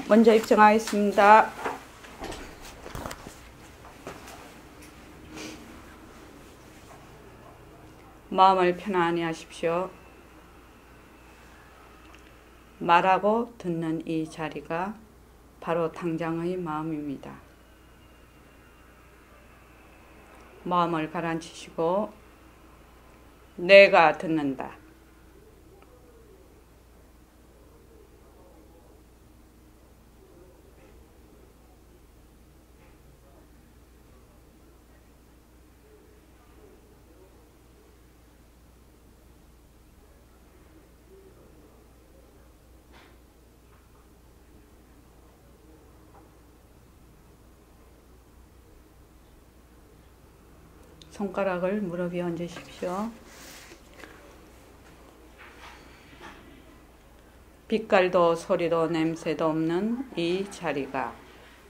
먼저 입증하겠습니다. 마음을 편안히 하십시오. 말하고 듣는 이 자리가 바로 당장의 마음입니다. 마음을 가라앉히시고 내가 듣는다. 손가락을 무릎 위에 얹으십시오. 빛깔도 소리도 냄새도 없는 이 자리가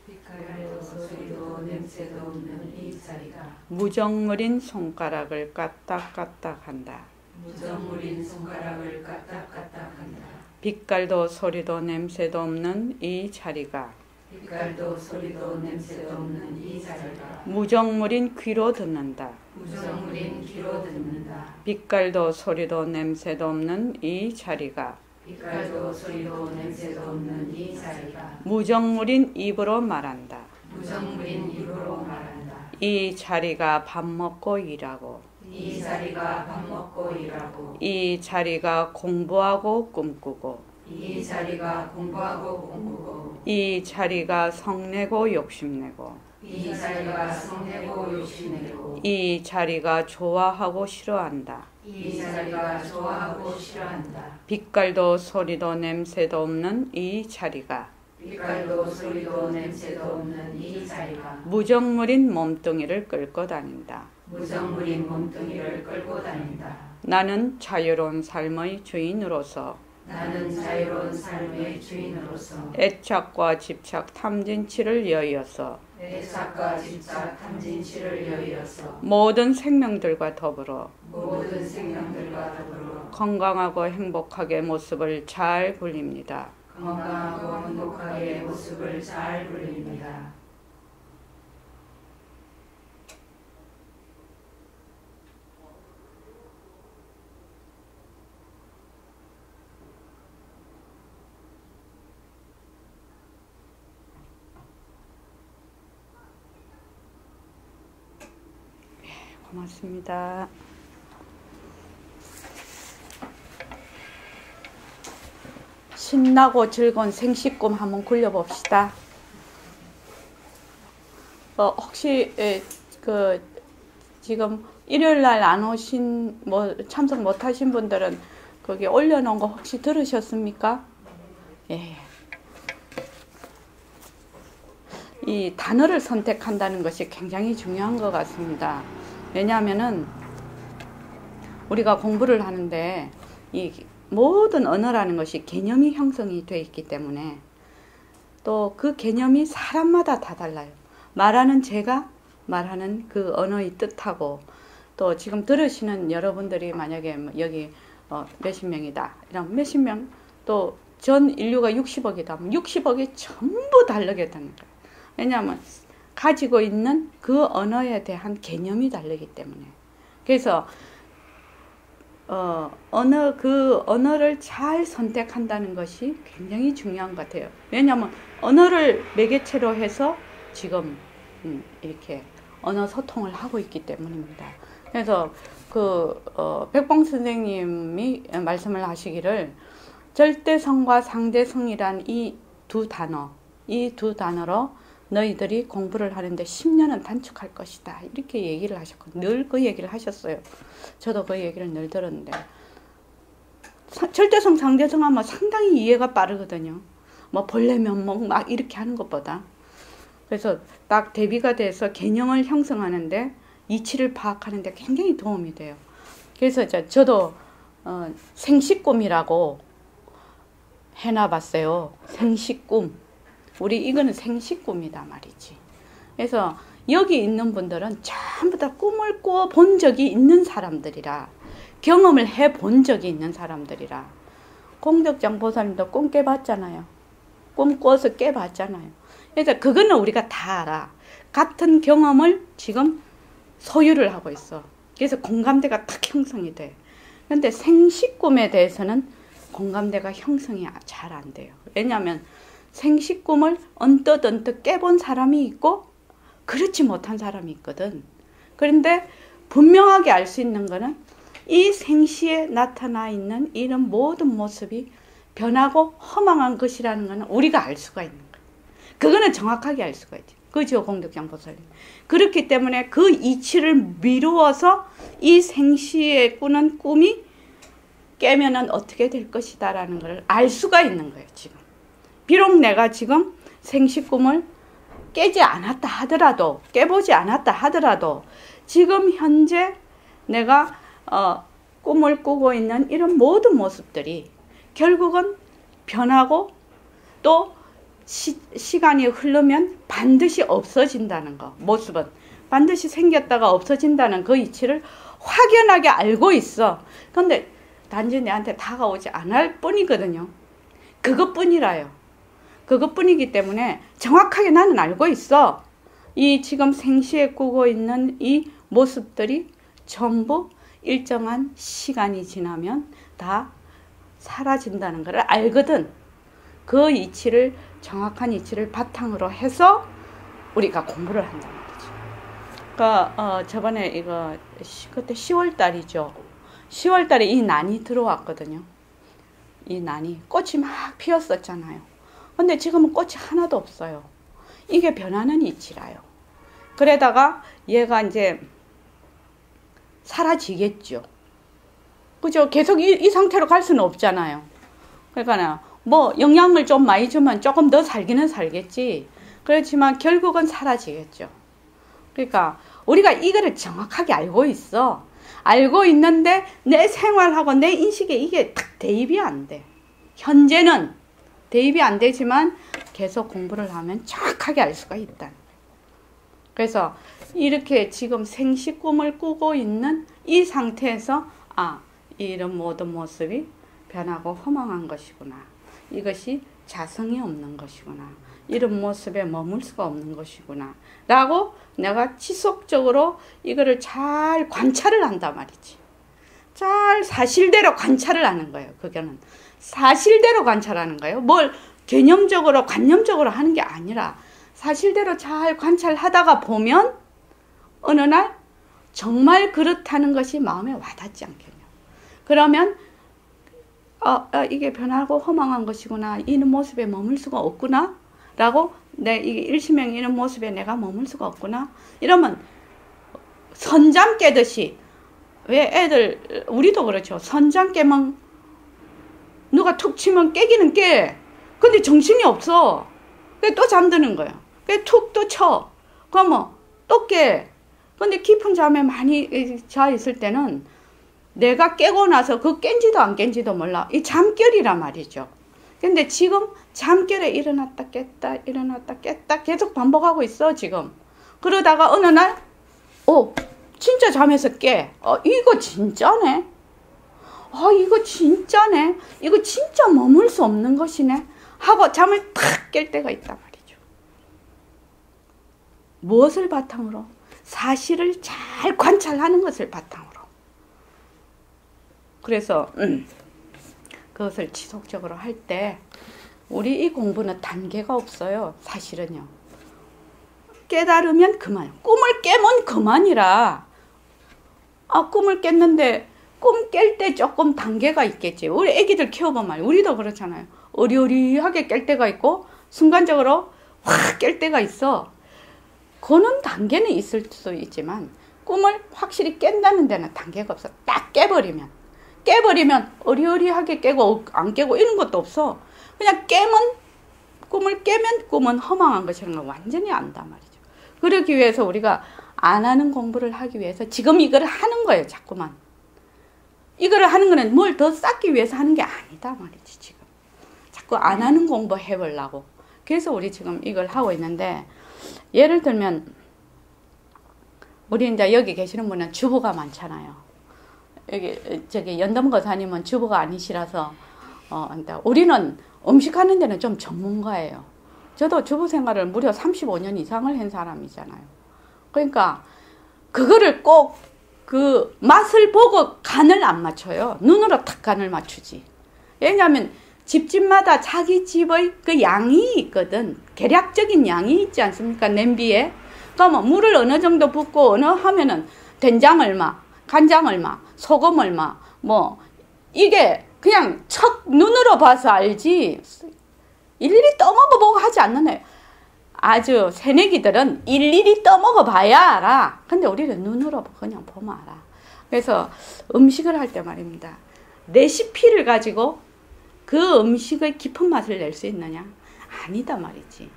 빛깔도 소리도 냄새도 없는 이 자리가 무정물인 손가락을 까딱까딱한다. 무정물인 손가락을 까딱까딱한다. 빛깔도 소리도 냄새도 없는 이 자리가 빛깔도 소리도 냄새도 없는 이 자리가 무정물인 귀로 듣는다. 무정물인 귀로 듣는다. 빛깔도 소리도 냄새도 없는 이 자리가 빛깔도 소리도 냄새도 없는 이 자리가 무정물인 입으로 말한다. 무정물인 입으로 말한다. 이 자리가 밥 먹고 일하고 이 자리가 밥 먹고 일하고 이 자리가 공부하고 꿈꾸고 이 자리가 공부하고 꿈꾸고 이 자리가 성내고 욕심내고 이 자리가 성내고 욕심내고 이 자리가 좋아하고 싫어한다. 이 자리가 좋아하고 싫어한다. 빛깔도 소리도 냄새도 없는 이 자리가 빛깔도 소리도 냄새도 없는 이 자리가 무정물인 몸뚱이를 끌고 다닌다. 무정물인 몸뚱이를 끌고 다닌다. 나는 자유로운 삶의 주인으로서 나는 자유로운 삶의 주인으로서 애착과 집착 탐진치를 여의어서 애착과 집착 탐진치를 여의어서 모든 생명들과 더불어 모든 생명들과 더불어 건강하고 행복하게 모습을 잘 굴립니다. 건강하고 행복하게 모습을 잘 굴립니다. 고맙습니다. 신나고 즐거운 생식꿈 한번 굴려봅시다. 혹시 지금 일요일날 안 오신 참석 못하신 분들은 거기 올려놓은 거 혹시 들으셨습니까? 예. 이 단어를 선택한다는 것이 굉장히 중요한 것 같습니다. 왜냐하면은 우리가 공부를 하는데 이 모든 언어라는 것이 개념이 형성이 되어 있기 때문에 또 그 개념이 사람마다 다 달라요. 말하는 제가 말하는 그 언어의 뜻하고 또 지금 들으시는 여러분들이 만약에 여기 몇십 명이다 이러면 몇십 명 또 전 인류가 60억이다 하면 60억이 전부 다르게 되는 거예요. 왜냐하면 가지고 있는 그 언어에 대한 개념이 다르기 때문에. 그래서 그 언어를 잘 선택한다는 것이 굉장히 중요한 것 같아요. 왜냐하면 언어를 매개체로 해서 지금 이렇게 언어 소통을 하고 있기 때문입니다. 그래서 백봉 선생님이 말씀을 하시기를 절대성과 상대성이란 이 두 단어로 너희들이 공부를 하는데 10년은 단축할 것이다. 이렇게 얘기를 하셨거든요. 늘 그 얘기를 하셨어요. 저도 그 얘기를 늘 들었는데 절대성, 상대성 하면 상당히 이해가 빠르거든요. 벌레 면목 막 이렇게 하는 것보다. 그래서 딱 대비가 돼서 개념을 형성하는데 이치를 파악하는데 굉장히 도움이 돼요. 그래서 저도 생식꿈이라고 해놔봤어요. 생식꿈. 우리 이거는 생식꿈이다 말이지. 그래서 여기 있는 분들은 전부 다 꿈을 꿔본 적이 있는 사람들이라, 경험을 해본 적이 있는 사람들이라. 공덕장 보살님도 꿈 깨봤잖아요. 꿈 꿔서 깨봤잖아요. 그래서 그거는 우리가 다 알아. 같은 경험을 지금 소유를 하고 있어. 그래서 공감대가 탁 형성이 돼. 근데 생시꿈에 대해서는 공감대가 형성이 잘 안 돼요. 왜냐하면 생시꿈을 언뜻 깨본 사람이 있고 그렇지 못한 사람이 있거든. 그런데 분명하게 알 수 있는 거는 이 생시에 나타나 있는 이런 모든 모습이 변하고 허망한 것이라는 것은 우리가 알 수가 있는 거예요. 그거는 정확하게 알 수가 있죠. 그죠, 공덕경 보살님. 그렇기 때문에 그 이치를 미루어서 이 생시에 꾸는 꿈이 깨면은 어떻게 될 것이다 라는 걸 알 수가 있는 거예요, 지금. 비록 내가 지금 생시 꿈을 깨지 않았다 하더라도, 깨보지 않았다 하더라도, 지금 현재 내가 꿈을 꾸고 있는 이런 모든 모습들이 결국은 변하고 또 시간이 흐르면 반드시 없어진다는 거. 모습은 반드시 생겼다가 없어진다는 그 이치를 확연하게 알고 있어. 근데 단지 내한테 다가오지 않을 뿐이거든요. 그것뿐이라요. 그것뿐이기 때문에 정확하게 나는 알고 있어. 이 지금 생시에 꾸고 있는 이 모습들이 전부 일정한 시간이 지나면 다 사라진다는 걸 알거든. 그 이치를, 정확한 이치를 바탕으로 해서 우리가 공부를 한단 말이죠. 그러니까 저번에 이거 그때 10월 달이죠. 10월 달에 이 난이 들어왔거든요. 이 난이 꽃이 막 피었었잖아요. 근데 지금은 꽃이 하나도 없어요. 이게 변하는 이치라요. 그러다가 얘가 이제 사라지겠죠. 그죠? 계속 이 상태로 갈 수는 없잖아요. 그러니까 뭐 영양을 좀 많이 주면 조금 더 살기는 살겠지. 그렇지만 결국은 사라지겠죠. 그러니까 우리가 이거를 정확하게 알고 있어. 알고 있는데 내 생활하고 내 인식에 이게 딱 대입이 안 돼. 현재는 대입이 안 되지만 계속 공부를 하면 정확하게 알 수가 있다. 그래서 이렇게 지금 생시 꿈을 꾸고 있는 이 상태에서 이런 모든 모습이 변하고 허망한 것이구나. 이것이 자성이 없는 것이구나. 이런 모습에 머물 수가 없는 것이구나. 라고 내가 지속적으로 이거를 잘 관찰을 한단 말이지. 잘 사실대로 관찰을 하는 거예요. 그거는 사실대로 관찰하는 거예요. 뭘 개념적으로 관념적으로 하는 게 아니라 사실대로 잘 관찰하다가 보면 어느 날 정말 그렇다는 것이 마음에 와닿지 않겠냐. 그러면 이게 변하고 허망한 것이구나. 이런 모습에 머물 수가 없구나. 라고 이게 일시명 이런 모습에 내가 머물 수가 없구나. 이러면 선잠 깨듯이, 왜 애들 우리도 그렇죠. 선잠 깨면 누가 툭 치면 깨기는 깨. 근데 정신이 없어. 그래 또 잠드는 거야. 그래 툭 또 쳐. 그러면 또 깨. 근데 깊은 잠에 많이 자 있을 때는 내가 깨고 나서 그 깬지도 안 깬지도 몰라. 이 잠결이란 말이죠. 근데 지금 잠결에 일어났다 깼다 일어났다 깼다 계속 반복하고 있어 지금. 그러다가 어느 날 진짜 잠에서 깨. 이거 진짜네. 이거 진짜네. 이거 진짜 머물 수 없는 것이네. 하고 잠을 탁 깰 때가 있단 말이죠. 무엇을 바탕으로? 사실을 잘 관찰하는 것을 바탕으로. 그래서 그것을 지속적으로 할 때 우리 이 공부는 단계가 없어요. 사실은요. 깨달으면 그만. 꿈을 깨면 그만이라. 꿈을 깼는데 꿈 깰 때 조금 단계가 있겠지. 우리 애기들 키워보면 우리도 그렇잖아요. 어리어리하게 깰 때가 있고 순간적으로 확 깰 때가 있어. 그는 단계는 있을 수 있지만 꿈을 확실히 깬다는 데는 단계가 없어. 딱 깨버리면 어리어리하게 깨고 안 깨고 이런 것도 없어. 그냥 꿈을 깨면 꿈은 허망한 것이라는 걸 완전히 안단 말이죠. 그러기 위해서 우리가 안 하는 공부를 하기 위해서 지금 이거를 하는 거예요. 자꾸만. 이거를 하는 거는 뭘 더 쌓기 위해서 하는 게 아니다 말이지. 지금 자꾸 안 하는 공부 해보려고. 그래서 우리 지금 이걸 하고 있는데, 예를 들면 우리 이제 여기 계시는 분은 주부가 많잖아요. 여기 연담거사님은 주부가 아니시라서 우리는 음식 하는 데는 좀 전문가예요. 저도 주부 생활을 무려 35년 이상을 한 사람이잖아요. 그러니까 그거를 꼭 그 맛을 보고 간을 안 맞춰요. 눈으로 탁 간을 맞추지. 왜냐하면 집집마다 자기 집의 그 양이 있거든. 계략적인 양이 있지 않습니까? 냄비에. 그러면 물을 어느 정도 붓고 어느 하면은 된장 얼마, 간장 얼마, 소금 얼마, 뭐 이게 그냥 척 눈으로 봐서 알지 일일이 떠먹어보고 하지 않는 애요. 아주 새내기들은 일일이 떠먹어 봐야 알아. 근데 우리는 눈으로 그냥 보면 알아. 그래서 음식을 할 때 말입니다. 레시피를 가지고 그 음식의 깊은 맛을 낼 수 있느냐? 아니다 말이지.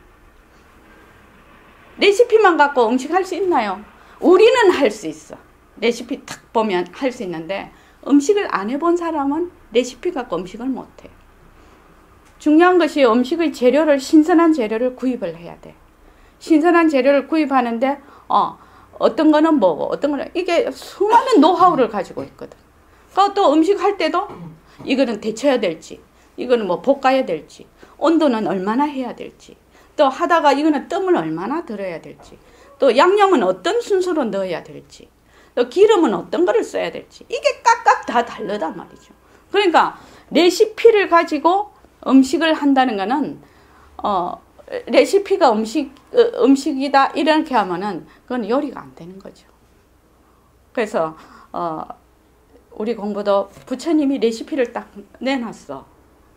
레시피만 갖고 음식 할 수 있나요? 우리는 할 수 있어. 레시피 탁 보면 할 수 있는데 음식을 안 해본 사람은 레시피 갖고 음식을 못해. 중요한 것이 음식의 재료를 신선한 재료를 구입을 해야 돼. 신선한 재료를 구입하는데 어떤 거는 뭐고 어떤 거는 이게 수많은 노하우를 가지고 있거든. 또 음식 할 때도 이거는 데쳐야 될지 이거는 뭐 볶아야 될지 온도는 얼마나 해야 될지 또 하다가 이거는 뜸을 얼마나 들어야 될지 또 양념은 어떤 순서로 넣어야 될지 또 기름은 어떤 거를 써야 될지 이게 각각 다 다르단 말이죠. 그러니까 레시피를 가지고 음식을 한다는 거는 레시피가 음식이다 이렇게 하면은 그건 요리가 안 되는 거죠. 그래서 우리 공부도 부처님이 레시피를 딱 내놨어.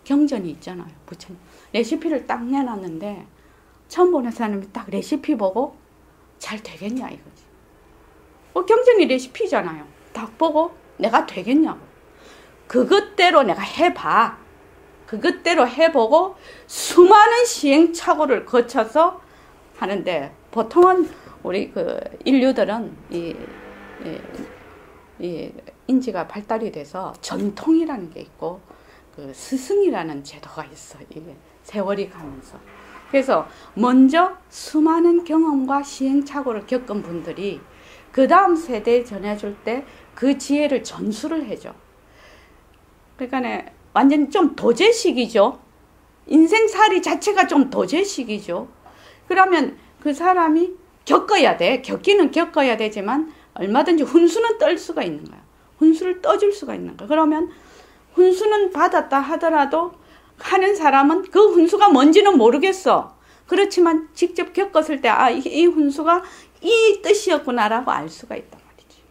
경전이 있잖아요. 부처님 레시피를 딱 내놨는데 처음 보는 사람이 딱 레시피 보고 잘 되겠냐 이거지. 경전이 레시피잖아요. 딱 보고 내가 되겠냐고. 그것대로 내가 해봐. 그것대로 해보고 수많은 시행착오를 거쳐서 하는데 보통은 우리 그 인류들은 이 인지가 발달이 돼서 전통이라는 게 있고 그 스승이라는 제도가 있어. 이게 세월이 가면서. 그래서 먼저 수많은 경험과 시행착오를 겪은 분들이 그 다음 세대에 전해줄 때 그 지혜를 전수를 해줘. 그러니까 완전 좀 도제식이죠. 인생살이 자체가 좀 도제식이죠. 그러면 그 사람이 겪어야 돼. 겪기는 겪어야 되지만 얼마든지 훈수는 떨 수가 있는 거야. 훈수를 떠줄 수가 있는 거야. 그러면 훈수는 받았다 하더라도 하는 사람은 그 훈수가 뭔지는 모르겠어. 그렇지만 직접 겪었을 때 이 훈수가 이 뜻이었구나라고 알 수가 있단 말이지.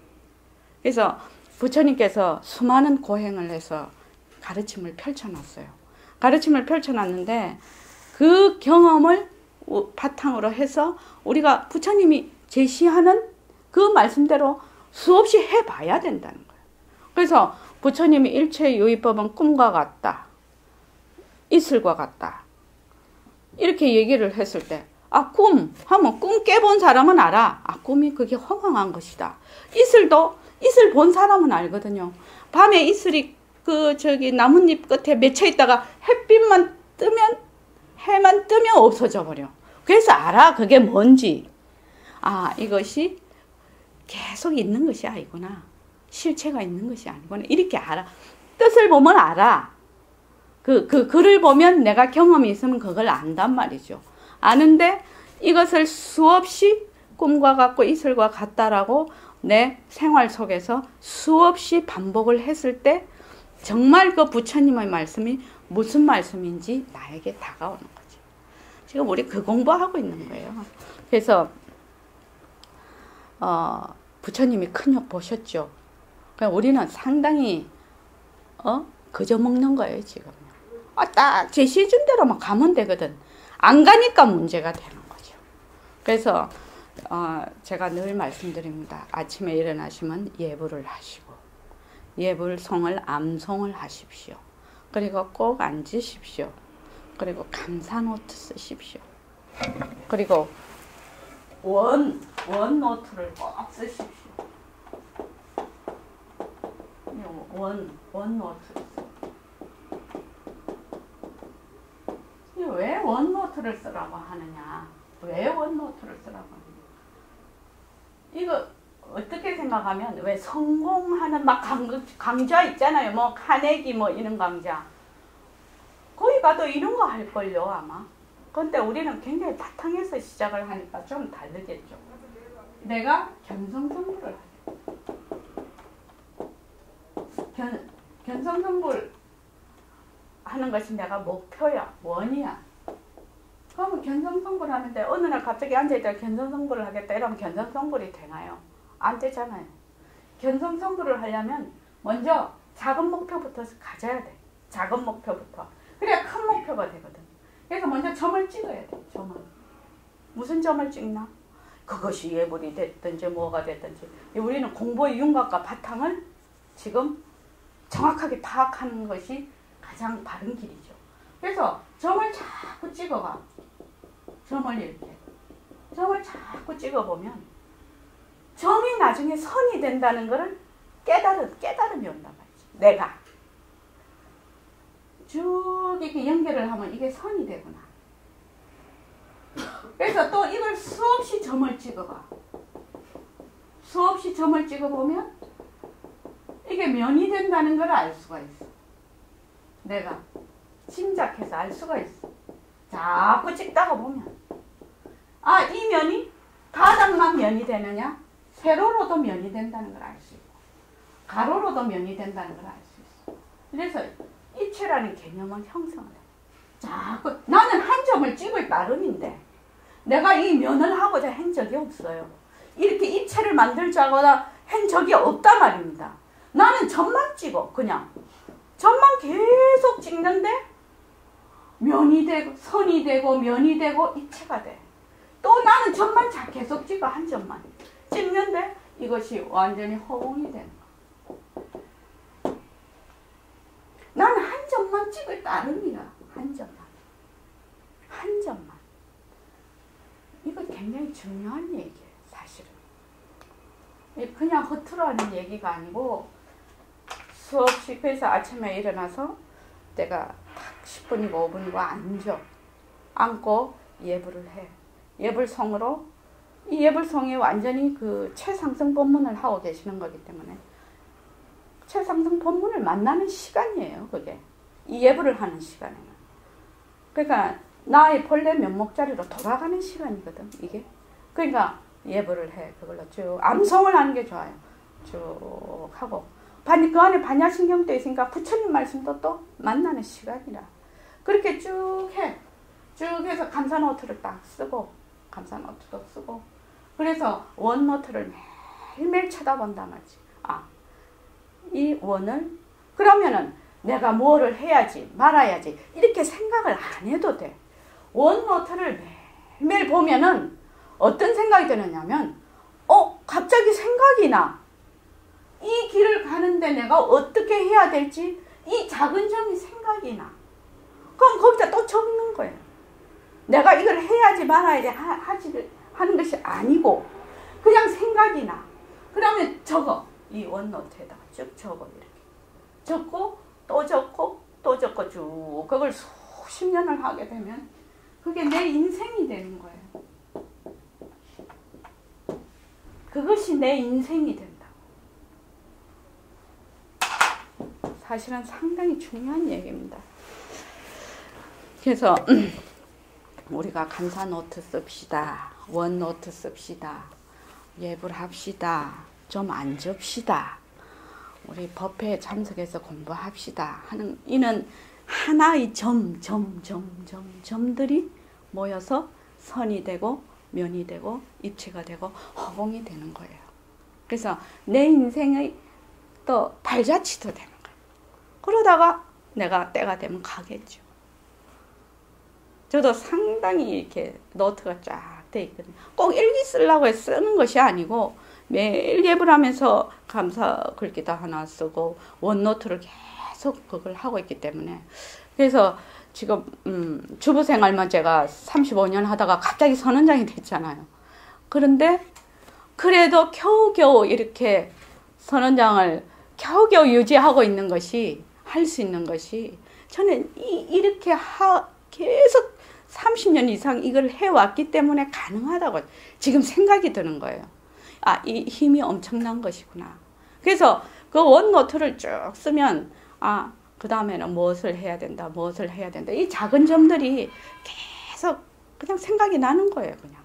그래서 부처님께서 수많은 고행을 해서 가르침을 펼쳐놨어요. 가르침을 펼쳐놨는데 그 경험을 바탕으로 해서 우리가 부처님이 제시하는 그 말씀대로 수없이 해봐야 된다는 거예요. 그래서 부처님이 일체유의법은 꿈과 같다. 이슬과 같다. 이렇게 얘기를 했을 때 꿈 하면 꿈 깨본 사람은 알아. 꿈이 그게 허망한 것이다. 이슬 본 사람은 알거든요. 밤에 이슬이 나뭇잎 끝에 맺혀 있다가 햇빛만 뜨면 해만 뜨면 없어져 버려. 그래서 알아 그게 뭔지. 이것이 계속 있는 것이 아니구나. 실체가 있는 것이 아니구나. 이렇게 알아. 뜻을 보면 알아. 그 글을 보면 내가 경험이 있으면 그걸 안단 말이죠. 아는데 이것을 수없이 꿈과 같고 이슬과 같다라고 내 생활 속에서 수없이 반복을 했을 때 정말 그 부처님의 말씀이 무슨 말씀인지 나에게 다가오는 거지. 지금 우리 그 공부하고 있는 거예요. 그래서 부처님이 큰 욕 보셨죠. 그러니까 우리는 상당히 그저 먹는 거예요 지금. 딱 제시해준 대로만 가면 되거든. 안 가니까 문제가 되는 거죠. 그래서 제가 늘 말씀드립니다. 아침에 일어나시면 예불을 하시고 예불송을 암송을 하십시오. 그리고 꼭 앉으십시오. 그리고 감사노트 쓰십시오. 그리고 원노트를 꼭 쓰십시오. 원노트를 왜 원노트를 쓰라고 하느냐? 왜 원노트를 쓰라고 하느냐? 이거 어떻게 생각하면 왜 성공하는 막 강좌 있잖아요. 뭐 카네기 뭐 이런 강좌. 거의 가도 이런 거 할걸요 아마. 근데 우리는 굉장히 바탕에서 시작을 하니까 좀 다르겠죠. 내가 견성성불을 견성성불 하는 것이 내가 목표야, 원이야. 그러면 견성성불 하는데 어느 날 갑자기 앉아있다가 견성성불을 하겠다 이러면 견성성불이 되나요? 안 되잖아요. 견성성불을 하려면 먼저 작은 목표부터 가져야 돼. 작은 목표부터. 그래야 큰 목표가 되거든. 그래서 먼저 점을 찍어야 돼. 점을. 무슨 점을 찍나? 그것이 예불이 됐든지 뭐가 됐든지. 우리는 공부의 윤곽과 바탕을 지금 정확하게 파악하는 것이 가장 바른 길이죠. 그래서 점을 자꾸 찍어가. 점을 이렇게. 점을 자꾸 찍어보면 점이 나중에 선이 된다는 것을 깨달음이 온단 말이지. 내가. 쭉 이렇게 연결을 하면 이게 선이 되구나. 그래서 또 이걸 수없이 점을 찍어가. 수없이 점을 찍어보면 이게 면이 된다는 걸 알 수가 있어. 내가 짐작해서 알 수가 있어. 자꾸 찍다가 보면 아, 이 면이 바닥만 면이 되느냐? 세로로도 면이 된다는 걸 알 수 있고 가로로도 면이 된다는 걸 알 수 있어. 그래서 입체라는 개념을 형성을 해. 자꾸 나는 한 점을 찍을 따름인데 내가 이 면을 하고자 한 적이 없어요. 이렇게 입체를 만들자거나 한 적이 없단 말입니다. 나는 점만 찍어. 그냥 점만 계속 찍는데 면이 되고 선이 되고 면이 되고 입체가 돼. 또 나는 점만 계속 찍어. 한 점만 찍는데 이것이 완전히 허공이 되는 거야. 나는 한 점만 찍을 따름이야. 한 점만. 한 점만. 이거 굉장히 중요한 얘기예요. 사실은. 그냥 허투루 하는 얘기가 아니고 수없이. 그래서 아침에 일어나서 내가 딱 10분이고 5분이고 앉아. 앉고 예불을 해. 예불성으로 이 예불성이 완전히 그 최상승 법문을 하고 계시는 거기 때문에 최상승 법문을 만나는 시간이에요. 그게. 이 예불을 하는 시간에는. 그러니까 나의 본래 면목자리로 돌아가는 시간이거든. 이게. 그러니까 예불을 해. 그걸로 쭉 암송을 하는 게 좋아요. 쭉 하고. 그 안에 반야신경도 있으니까 부처님 말씀도 또 만나는 시간이라. 그렇게 쭉 해. 쭉 해서 감사노트를 딱 쓰고, 감사노트도 쓰고. 그래서 원노트를 매일매일 쳐다본단 말이지. 아, 이 원을, 그러면은 내가 뭐를 해야지, 말아야지. 이렇게 생각을 안 해도 돼. 원노트를 매일매일 보면은 어떤 생각이 드느냐면, 갑자기 생각이 나. 이 길을 가는데 내가 어떻게 해야 될지 이 작은 점이 생각이 나. 그럼 거기다 또 적는 거예요. 내가 이걸 해야지 말아야지 하는 것이 아니고 그냥 생각이 나. 그러면 적어. 이 원노트에다가 쭉 적어. 이렇게. 적고 또 적고 또 적고 쭉 그걸 수십 년을 하게 되면 그게 내 인생이 되는 거예요. 그것이 내 인생이 된다. 사실은 상당히 중요한 얘기입니다. 그래서 우리가 감사노트 씁시다. 원노트 씁시다. 예불합시다. 좀 안 접시다. 우리 법회에 참석해서 공부합시다. 하는 이는 하나의 점들이 모여서 선이 되고 면이 되고 입체가 되고 허공이 되는 거예요. 그래서 내 인생의 또 발자취도 되는 거예요. 그러다가 내가 때가 되면 가겠죠. 저도 상당히 이렇게 노트가 쫙 돼 있거든요. 꼭 일기 쓰려고 해서 쓰는 것이 아니고 매일 예불하면서 감사 글귀도 하나 쓰고 원노트를 계속 그걸 하고 있기 때문에. 그래서 지금 주부 생활만 제가 35년 하다가 갑자기 선원장이 됐잖아요. 그런데 그래도 겨우겨우 이렇게 선원장을 겨우겨우 유지하고 있는 것이, 할 수 있는 것이, 저는 이렇게 계속 30년 이상 이걸 해왔기 때문에 가능하다고 지금 생각이 드는 거예요. 아, 이 힘이 엄청난 것이구나. 그래서 그 원노트를 쭉 쓰면, 아, 그 다음에는 무엇을 해야 된다, 무엇을 해야 된다. 이 작은 점들이 계속 그냥 생각이 나는 거예요, 그냥.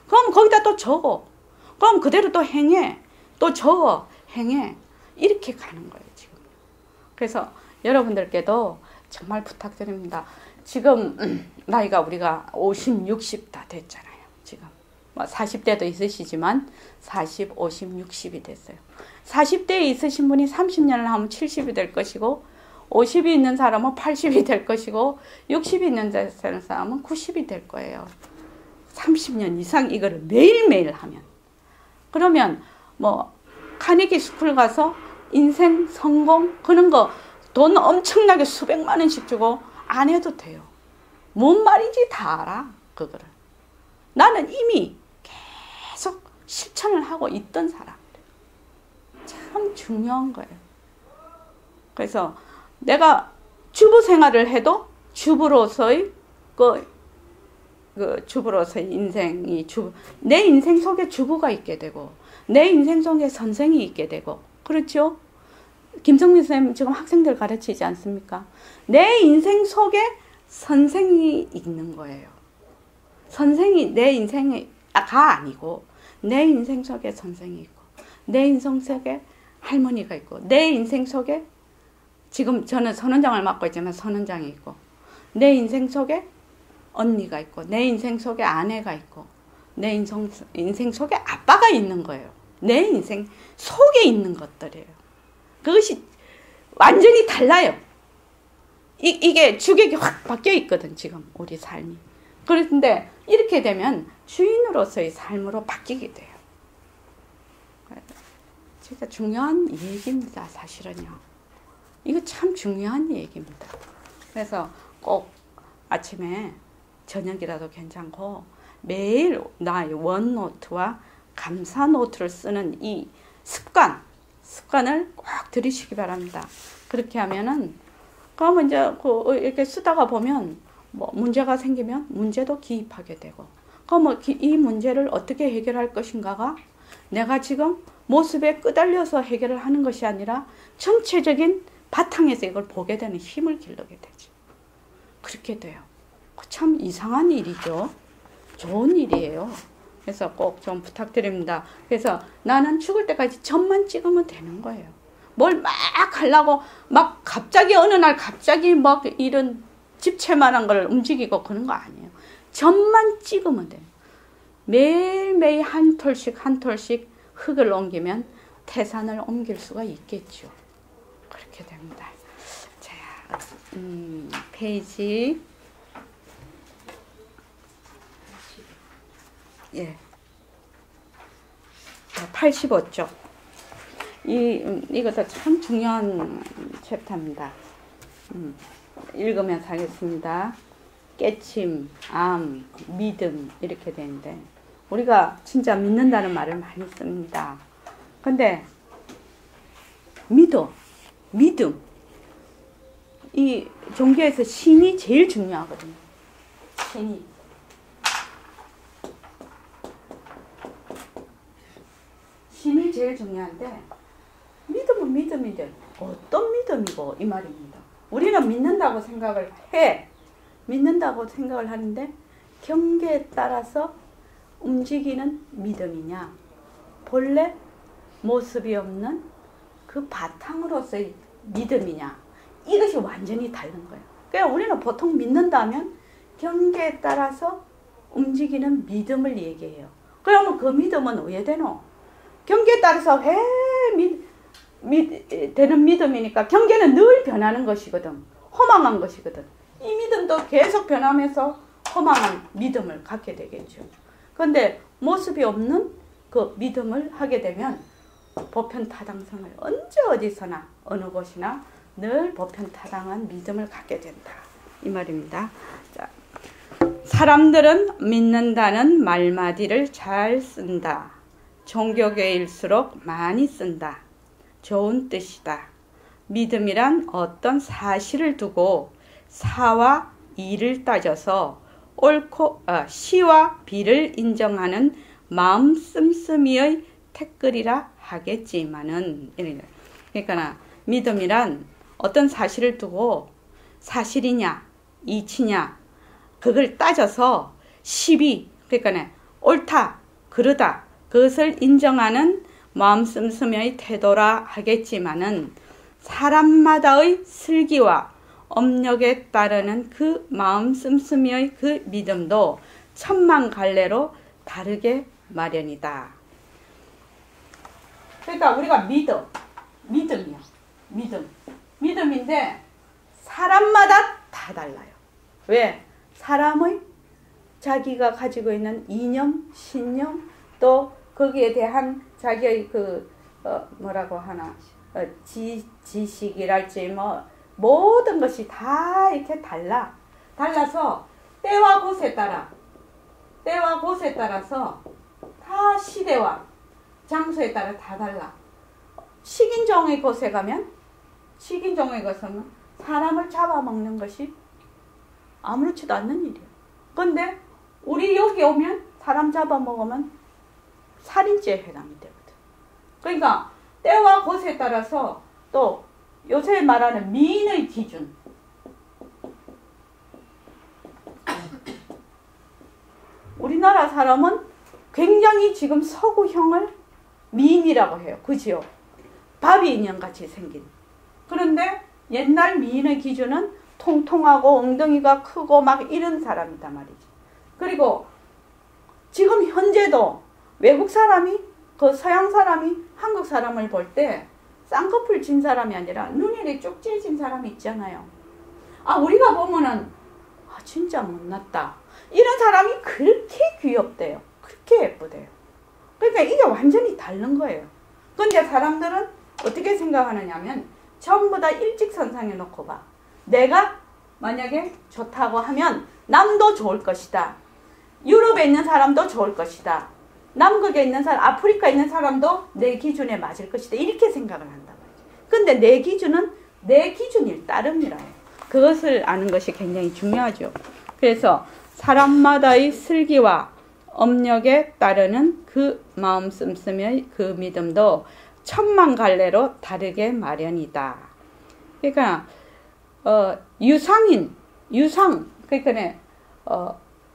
그럼 거기다 또 적어. 그럼 그대로 또 행해. 또 적어, 행해. 이렇게 가는 거예요, 지금. 그래서 여러분들께도 정말 부탁드립니다. 지금 나이가 우리가 50, 60 다 됐잖아요. 지금 40대도 있으시지만 40, 50, 60이 됐어요. 40대에 있으신 분이 30년을 하면 70이 될 것이고 50이 있는 사람은 80이 될 것이고 60이 있는 사람은 90이 될 거예요. 30년 이상 이거를 매일매일 하면. 그러면 뭐 카네기 스쿨 가서 인생 성공 그런 거 돈 엄청나게 수백만 원씩 주고 안 해도 돼요. 뭔 말인지 다 알아, 그거를. 나는 이미 계속 실천을 하고 있던 사람들. 참 중요한 거예요. 그래서 내가 주부 생활을 해도 주부로서의 주부로서의 인생이 내 인생 속에 주부가 있게 되고 내 인생 속에 선생이 있게 되고 그렇죠? 김성민 선생님 지금 학생들 가르치지 않습니까? 내 인생 속에 선생이 있는 거예요. 선생이 내 인생이 아니고 내 인생 속에 선생이 있고 내 인생 속에 할머니가 있고 내 인생 속에 지금 저는 선원장을 맡고 있지만 선원장이 있고 내 인생 속에 언니가 있고 내 인생 속에 아내가 있고 내 인생 속에 아빠가 있는 거예요. 내 인생 속에 있는 것들이에요. 그것이 완전히 달라요. 이게 주객이 확 바뀌어 있거든, 지금 우리 삶이. 그런데 이렇게 되면 주인으로서의 삶으로 바뀌게 돼요. 진짜 중요한 얘기입니다, 사실은요. 이거 참 중요한 얘기입니다. 그래서 꼭 아침에 저녁이라도 괜찮고 매일 나의 원노트와 감사 노트를 쓰는 이 습관을 꼭 들이시기 바랍니다. 그렇게 하면은 그러면 이제 이렇게 쓰다가 보면 뭐 문제가 생기면 문제도 기입하게 되고 그럼 이 문제를 어떻게 해결할 것인가가 내가 지금 모습에 끄달려서 해결을 하는 것이 아니라 전체적인 바탕에서 이걸 보게 되는 힘을 기르게 되죠. 그렇게 돼요. 참 이상한 일이죠. 좋은 일이에요. 그래서 꼭 좀 부탁드립니다. 그래서 나는 죽을 때까지 점만 찍으면 되는 거예요. 뭘 막 하려고 막 갑자기 어느 날 갑자기 막 이런 집채만한 걸 움직이고 그런 거 아니에요. 점만 찍으면 돼요. 매일매일 한 톨씩 한 톨씩 흙을 옮기면 태산을 옮길 수가 있겠죠. 그렇게 됩니다. 자, 페이지 85쪽. 이것도 참 중요한 챕터입니다. 읽으면서 하겠습니다. 깨침, 암, 믿음 이렇게 되는데 우리가 진짜 믿는다는 말을 많이 씁니다. 근데 믿음 이 종교에서 신이 제일 중요하거든요. 신이 제일 중요한데 믿음은 믿음인데 어떤 믿음이고 이 말입니다. 우리는 믿는다고 생각을 해. 믿는다고 생각을 하는데 경계에 따라서 움직이는 믿음이냐 본래 모습이 없는 그 바탕으로서의 믿음이냐 이것이 완전히 다른 거예요. 그러니까 우리는 보통 믿는다면 경계에 따라서 움직이는 믿음을 얘기해요. 그러면 그 믿음은 왜 되노? 경계에 따라서 되는 믿음이니까 경계는 늘 변하는 것이거든. 허망한 것이거든. 이 믿음도 계속 변하면서 허망한 믿음을 갖게 되겠죠. 그런데 모습이 없는 그 믿음을 하게 되면 보편타당성을 언제 어디서나 어느 곳이나 늘 보편타당한 믿음을 갖게 된다. 이 말입니다. 자, 사람들은 믿는다는 말마디를 잘 쓴다. 종교계일수록 많이 쓴다. 좋은 뜻이다. 믿음이란 어떤 사실을 두고 사와 이를 따져서 시와 비를 인정하는 마음 씀씀이의 태끌이라 하겠지만은 그러니까 믿음이란 어떤 사실을 두고 사실이냐 이치냐 그걸 따져서 시비 그러니까 옳다 그르다 그것을 인정하는 마음 씀씀이의 태도라 하겠지만은 사람마다의 슬기와 업력에 따르는 그 마음 씀씀이의 그 믿음도 천만갈래로 다르게 마련이다. 그러니까 우리가 믿음이야. 믿음인데 사람마다 다 달라요. 왜? 사람의 자기가 가지고 있는 이념, 신념, 또 거기에 대한 자기의 뭐라고 하나 지식이랄지 뭐 모든 것이 다 이렇게 달라서 때와 곳에 따라서 다 시대와 장소에 따라 다 달라. 식인종의 곳에 가면 사람을 잡아먹는 것이 아무렇지도 않는 일이야. 근데 우리 여기 오면 사람 잡아먹으면 살인죄에 해당이 되거든. 그러니까 때와 곳에 따라서 또 요새 말하는 미인의 기준 우리나라 사람은 굉장히 지금 서구형을 미인이라고 해요. 그지요? 바비 인형같이 생긴. 그런데 옛날 미인의 기준은 통통하고 엉덩이가 크고 막 이런 사람이단 말이지. 그리고 지금 현재도 외국 사람이 서양 사람이 한국 사람을 볼 때 쌍꺼풀 진 사람이 아니라 눈이 쭉 찢어진 사람이 있잖아요. 우리가 보면은 진짜 못났다. 이런 사람이 그렇게 귀엽대요. 그렇게 예쁘대요. 그러니까 이게 완전히 다른 거예요. 근데 사람들은 어떻게 생각하느냐면 전부 다 일직선상에 놓고 봐. 내가 만약에 좋다고 하면 남도 좋을 것이다. 유럽에 있는 사람도 좋을 것이다. 남극에 있는 사람, 아프리카에 있는 사람도 내 기준에 맞을 것이다. 이렇게 생각을 한단 말이지. 근데 내 기준은 내 기준일 따름이라 해요. 그것을 아는 것이 굉장히 중요하죠. 그래서 사람마다의 슬기와 업력에 따르는 그 마음 씀씀의 그 믿음도 천만갈래로 다르게 마련이다. 그러니까 유상 그러니까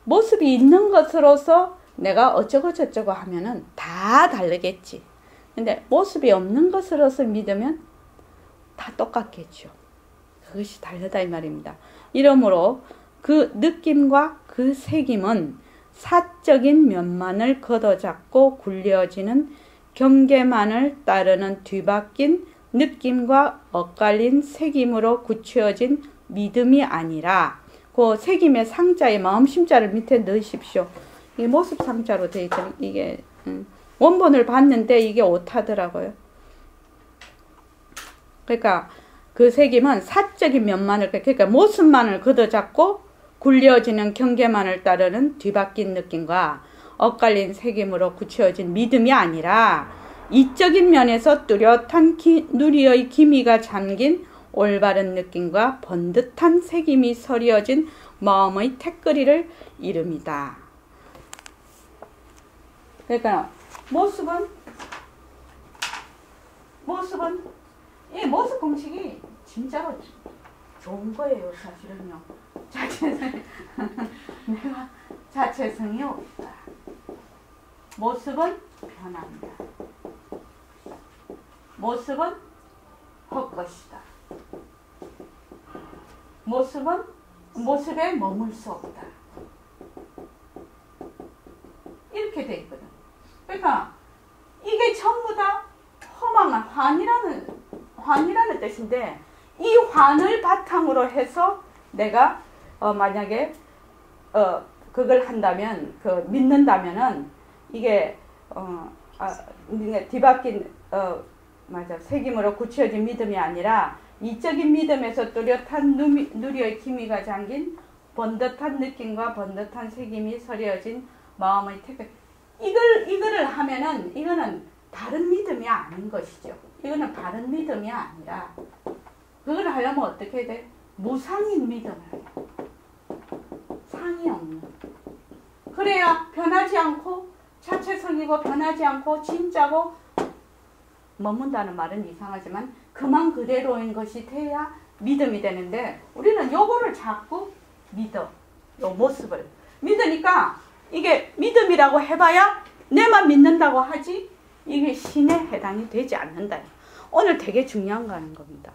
모습이 있는 것으로서 내가 어쩌고 저쩌고 하면은 다 다르겠지. 근데 모습이 없는 것으로서 믿으면 다 똑같겠죠. 그것이 다르다 이 말입니다. 이러므로 그 느낌과 그 새김은 사적인 면만을 걷어잡고 굴려지는 경계만을 따르는 뒤바뀐 느낌과 엇갈린 새김으로 굳혀진 믿음이 아니라 그 새김의 상자에 마음심자를 밑에 넣으십시오. 이게 모습 상자로 되어 있더니 이게 원본을 봤는데 이게 오타더라고요. 그러니까 그 새김은 사적인 면만을 그러니까 모습만을 걷어잡고 굴려지는 경계만을 따르는 뒤바뀐 느낌과 엇갈린 새김으로 굳혀진 믿음이 아니라 이적인 면에서 뚜렷한 누리의 기미가 잠긴 올바른 느낌과 번듯한 새김이 서려진 마음의 태거리를 이릅니다. 그러니까 모습은 이 모습 공식이 진짜로 좋은 거예요. 사실은요. 내가 자체성이 없다. 모습은 변한다. 모습은 헛것이다. 모습은 모습에 머물 수 없다. 이렇게 돼 있거든. 그러니까 이게 전부 다 허망한 환이라는 뜻인데 이 환을 바탕으로 해서 내가 만약에 그걸 한다면 믿는다면은 이게 뒤바뀐 새김으로 굳혀진 믿음이 아니라 이적인 믿음에서 뚜렷한 누리의 기미가 잠긴 번듯한 느낌과 번듯한 새김이 서려진 마음의 태거. 이거를 하면은 이거는 다른 믿음이 아닌 것이죠. 이거는 바른 믿음이 아니라 그걸 하려면 어떻게 돼? 무상인 믿음을 해요. 상이 없는. 그래야 변하지 않고 자체성이고 변하지 않고 진짜고 머문다는 말은 이상하지만 그만 그대로인 것이 돼야 믿음이 되는데 우리는 요거를 자꾸 믿어. 요 모습을 믿으니까 이게 믿음이라고 해봐야 내만 믿는다고 하지 이게 신에 해당이 되지 않는다. 오늘 되게 중요한 거 하는 겁니다.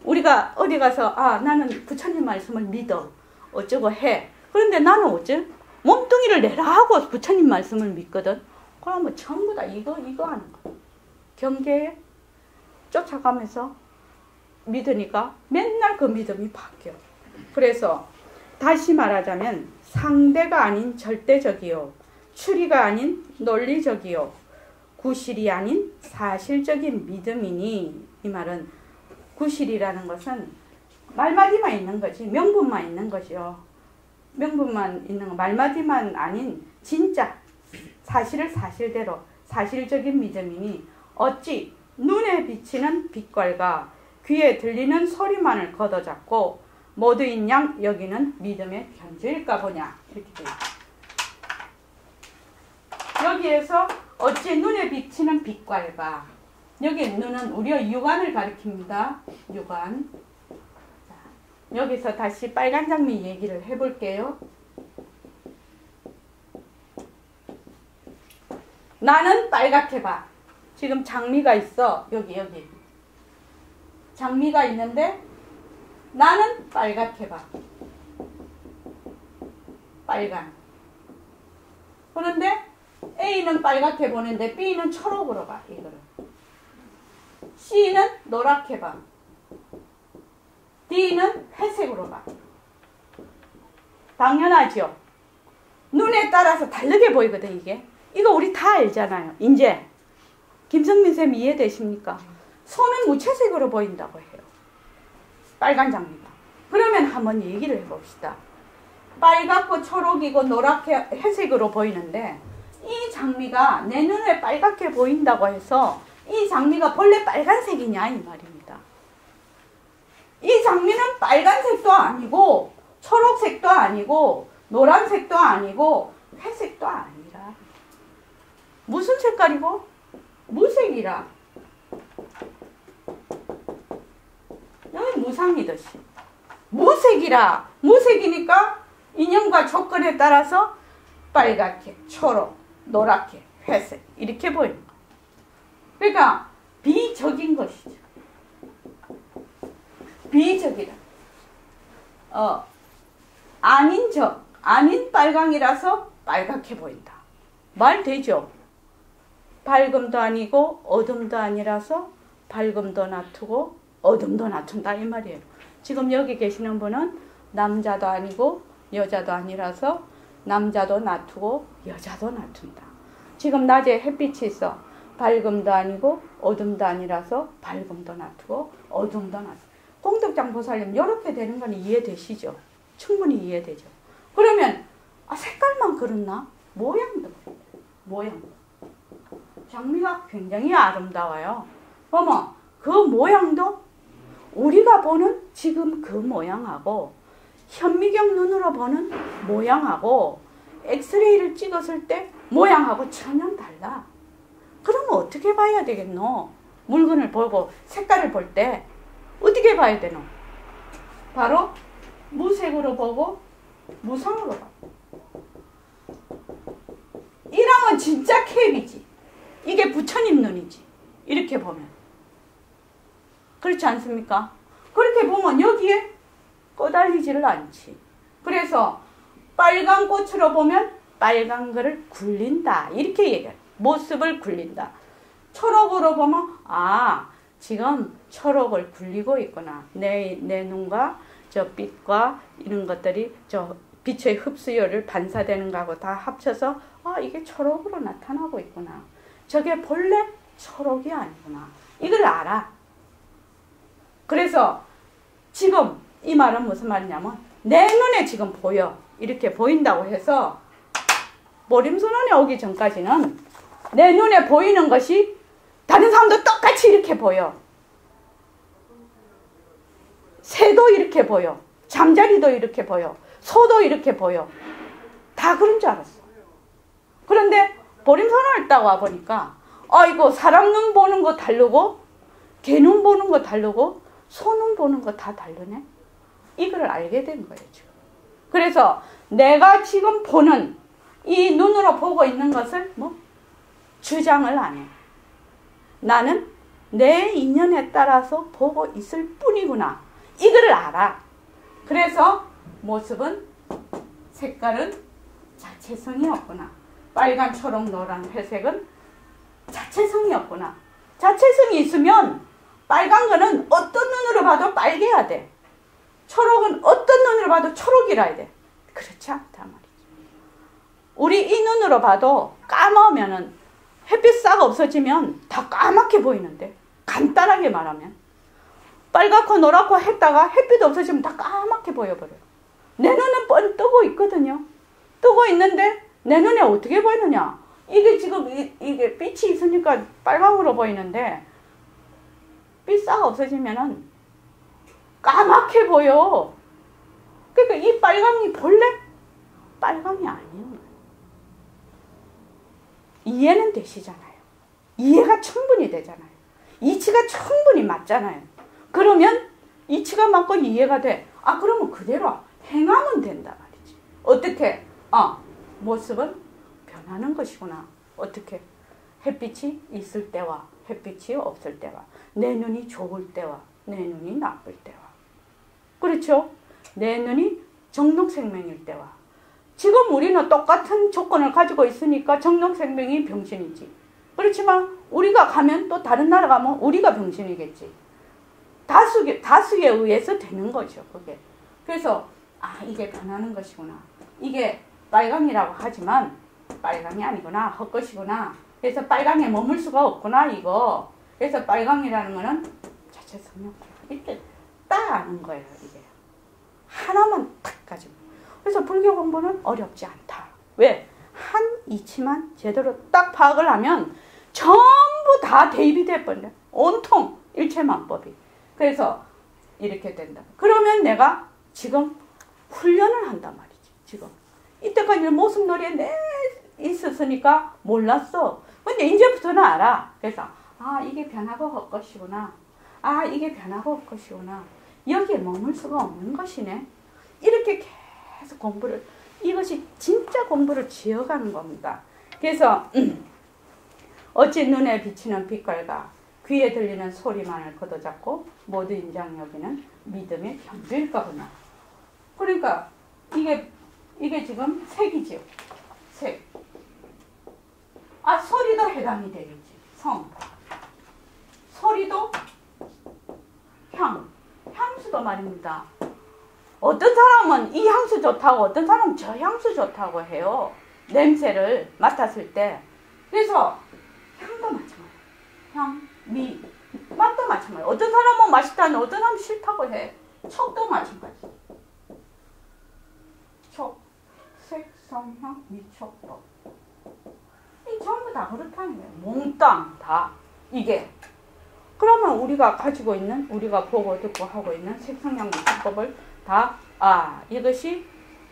우리가 어디 가서 나는 부처님 말씀을 믿어 어쩌고 해. 그런데 나는 어째 몸뚱이를 내라 하고 부처님 말씀을 믿거든. 그러면 전부 다 이거 하는 거야. 경계에 쫓아가면서 믿으니까 맨날 그 믿음이 바뀌어. 그래서 다시 말하자면 상대가 아닌 절대적이요, 추리가 아닌 논리적이요, 구실이 아닌 사실적인 믿음이니, 이 말은 구실이라는 것은 말마디만 있는 거지 명분만 있는 것이요. 명분만 있는 거, 말마디만 아닌 진짜 사실을 사실대로 사실적인 믿음이니 어찌 눈에 비치는 빛깔과 귀에 들리는 소리만을 걷어잡고 모두인 양 여기는 믿음의 견주일까 보냐. 이렇게 돼요. 여기에서 어찌 눈에 비치는 빛깔과, 여기 눈은 우리의 육안을 가리킵니다. 육안. 자, 여기서 다시 빨간 장미 얘기를 해볼게요. 나는 빨갛게 봐. 지금 장미가 있어. 여기. 장미가 있는데 나는 빨갛게 봐. 빨간. 그런데 A는 빨갛게 보는데 B는 초록으로 봐. 이거를. C는 노랗게 봐. D는 회색으로 봐. 당연하죠. 눈에 따라서 다르게 보이거든 이게. 이거 우리 다 알잖아요. 이제 김성민 쌤 이해되십니까? 손은 무채색으로 보인다고 해요. 빨간 장미가. 그러면 한번 얘기를 해봅시다. 빨갛고 초록이고 노랗게 회색으로 보이는데 이 장미가 내 눈에 빨갛게 보인다고 해서 이 장미가 본래 빨간색이냐 이 말입니다. 이 장미는 빨간색도 아니고 초록색도 아니고 노란색도 아니고 회색도 아니라 무슨 색깔이고? 무색이라. 여기 무상이듯이 무색이라. 무색이니까 인연과 조건에 따라서 빨갛게, 초록, 노랗게, 회색 이렇게 보이는 거예요. 그러니까 비적인 것이죠. 비적이라. 아닌 적, 아닌 빨강이라서 빨갛게 보인다. 말 되죠? 밝음도 아니고 어둠도 아니라서 밝음도 놔두고 어둠도 놔둔다 이 말이에요. 지금 여기 계시는 분은 남자도 아니고 여자도 아니라서 남자도 놔두고 여자도 놔둔다. 지금 낮에 햇빛이 있어. 밝음도 아니고 어둠도 아니라서 밝음도 놔두고 어둠도 놔두고. 공덕장 보살님 이렇게 되는 건 이해되시죠? 충분히 이해되죠? 그러면 색깔만 그렇나? 모양도. 장미가 굉장히 아름다워요. 어머, 그 모양도 우리가 보는 지금 그 모양하고 현미경 눈으로 보는 모양하고 엑스레이를 찍었을 때 모양하고 전혀 달라. 그러면 어떻게 봐야 되겠노? 물건을 보고 색깔을 볼 때 어떻게 봐야 되노? 바로 무색으로 보고 무상으로 봐. 이러면 진짜 캡이지. 이게 부처님 눈이지. 이렇게 보면. 그렇지 않습니까? 그렇게 보면 여기에 꺼달리지를 않지. 그래서 빨간 꽃으로 보면 빨간 거를 굴린다. 이렇게 얘기해요. 모습을 굴린다. 초록으로 보면 지금 초록을 굴리고 있구나. 내 눈과 저 빛과 이런 것들이 저 빛의 흡수율을 반사되는 거하고 다 합쳐서 이게 초록으로 나타나고 있구나. 저게 본래 초록이 아니구나. 이걸 알아. 그래서 지금 이 말은 무슨 말이냐면 내 눈에 지금 보여. 이렇게 보인다고 해서 모림선언에 오기 전까지는 내 눈에 보이는 것이 다른 사람도 똑같이 이렇게 보여. 새도 이렇게 보여. 잠자리도 이렇게 보여. 소도 이렇게 보여. 다 그런 줄 알았어. 그런데 보림선언을 딱 와보니까 아이고 사람 눈 보는 거 다르고 개 눈 보는 거 다르고 소 눈 보는 거 다 다르네. 이걸 알게 된 거예요 지금. 그래서 내가 지금 보는 이 눈으로 보고 있는 것을 뭐 주장을 안 해. 나는 내 인연에 따라서 보고 있을 뿐이구나. 이걸 알아. 그래서 모습은 색깔은 자체성이 없구나. 빨간, 초록, 노란, 회색은 자체성이 없구나. 자체성이 있으면 빨간 거는 어떤 눈으로 봐도 빨개야 돼. 초록은 어떤 눈으로 봐도 초록이라야 돼. 그렇지 않단 말이지. 우리 이 눈으로 봐도 까마우면은 햇빛 싹 없어지면 다 까맣게 보이는데, 간단하게 말하면 빨갛고 노랗고 했다가 햇빛 없어지면 다 까맣게 보여버려요. 내 눈은 뻔 뜨고 있거든요. 뜨고 있는데 내 눈에 어떻게 보이느냐? 이게 지금 이게 빛이 있으니까 빨강으로 보이는데 빛 싹 없어지면은 까맣게 보여. 그러니까 이 빨강이 본래 빨강이 아니에요. 이해는 되시잖아요. 이해가 충분히 되잖아요. 이치가 충분히 맞잖아요. 그러면 이치가 맞고 이해가 돼. 아, 그러면 그대로 행하면 된다 말이지. 어떻게? 모습은 변하는 것이구나. 어떻게? 햇빛이 있을 때와 햇빛이 없을 때와, 내 눈이 좋을 때와 내 눈이 나쁠 때와, 그렇죠? 내 눈이 정록생명일 때와, 지금 우리는 똑같은 조건을 가지고 있으니까 정록생명이 병신이지. 그렇지만 우리가 가면 또 다른 나라 가면 우리가 병신이겠지. 다수에 의해서 되는 거죠, 그게. 그래서 이게 변하는 것이구나. 이게 빨강이라고 하지만 빨강이 아니구나, 헛것이구나. 그래서 빨강에 머물 수가 없구나, 이거. 그래서 빨강이라는 거는 자체성이 없구나. 이렇게 딱 아는 거예요, 이게. 하나만 딱 가지고. 그래서 불교 공부는 어렵지 않다. 왜? 한 이치만 제대로 딱 파악을 하면 전부 다 대입이 돼버려. 온통 일체만법이. 그래서 이렇게 된다. 그러면 내가 지금 훈련을 한단 말이지. 지금 이때까지 모습놀이에 내 있었으니까 몰랐어. 근데 이제부터는 알아. 그래서 이게 변하고 헛것이구나. 이게 변하고 헛것이구나. 여기에 머물 수가 없는 것이네. 이렇게 계속 공부를, 이것이 진짜 공부를 지어가는 겁니다. 그래서 어찌 눈에 비치는 빛깔과 귀에 들리는 소리만을 걷어잡고 모두 인장 여기는 믿음의 경주일까 보냐. 그러니까 이게 지금 색이죠. 색. 소리도 해당이 되겠지. 성. 소리도 향수도 말입니다. 어떤 사람은 이 향수 좋다고, 어떤 사람은 저 향수 좋다고 해요. 냄새를 맡았을 때. 그래서 향도 마찬가지예요. 맛도 마찬가지예요. 어떤 사람은 맛있다는데 어떤 사람은 싫다고 해. 촉도 마찬가지. 촉, 색, 성향, 미촉법. 이 전부 다 그렇다는 거예요. 몽땅 다 이게. 그러면 우리가 가지고 있는, 우리가 보고 듣고 하고 있는 색성향 미촉법을 다 이것이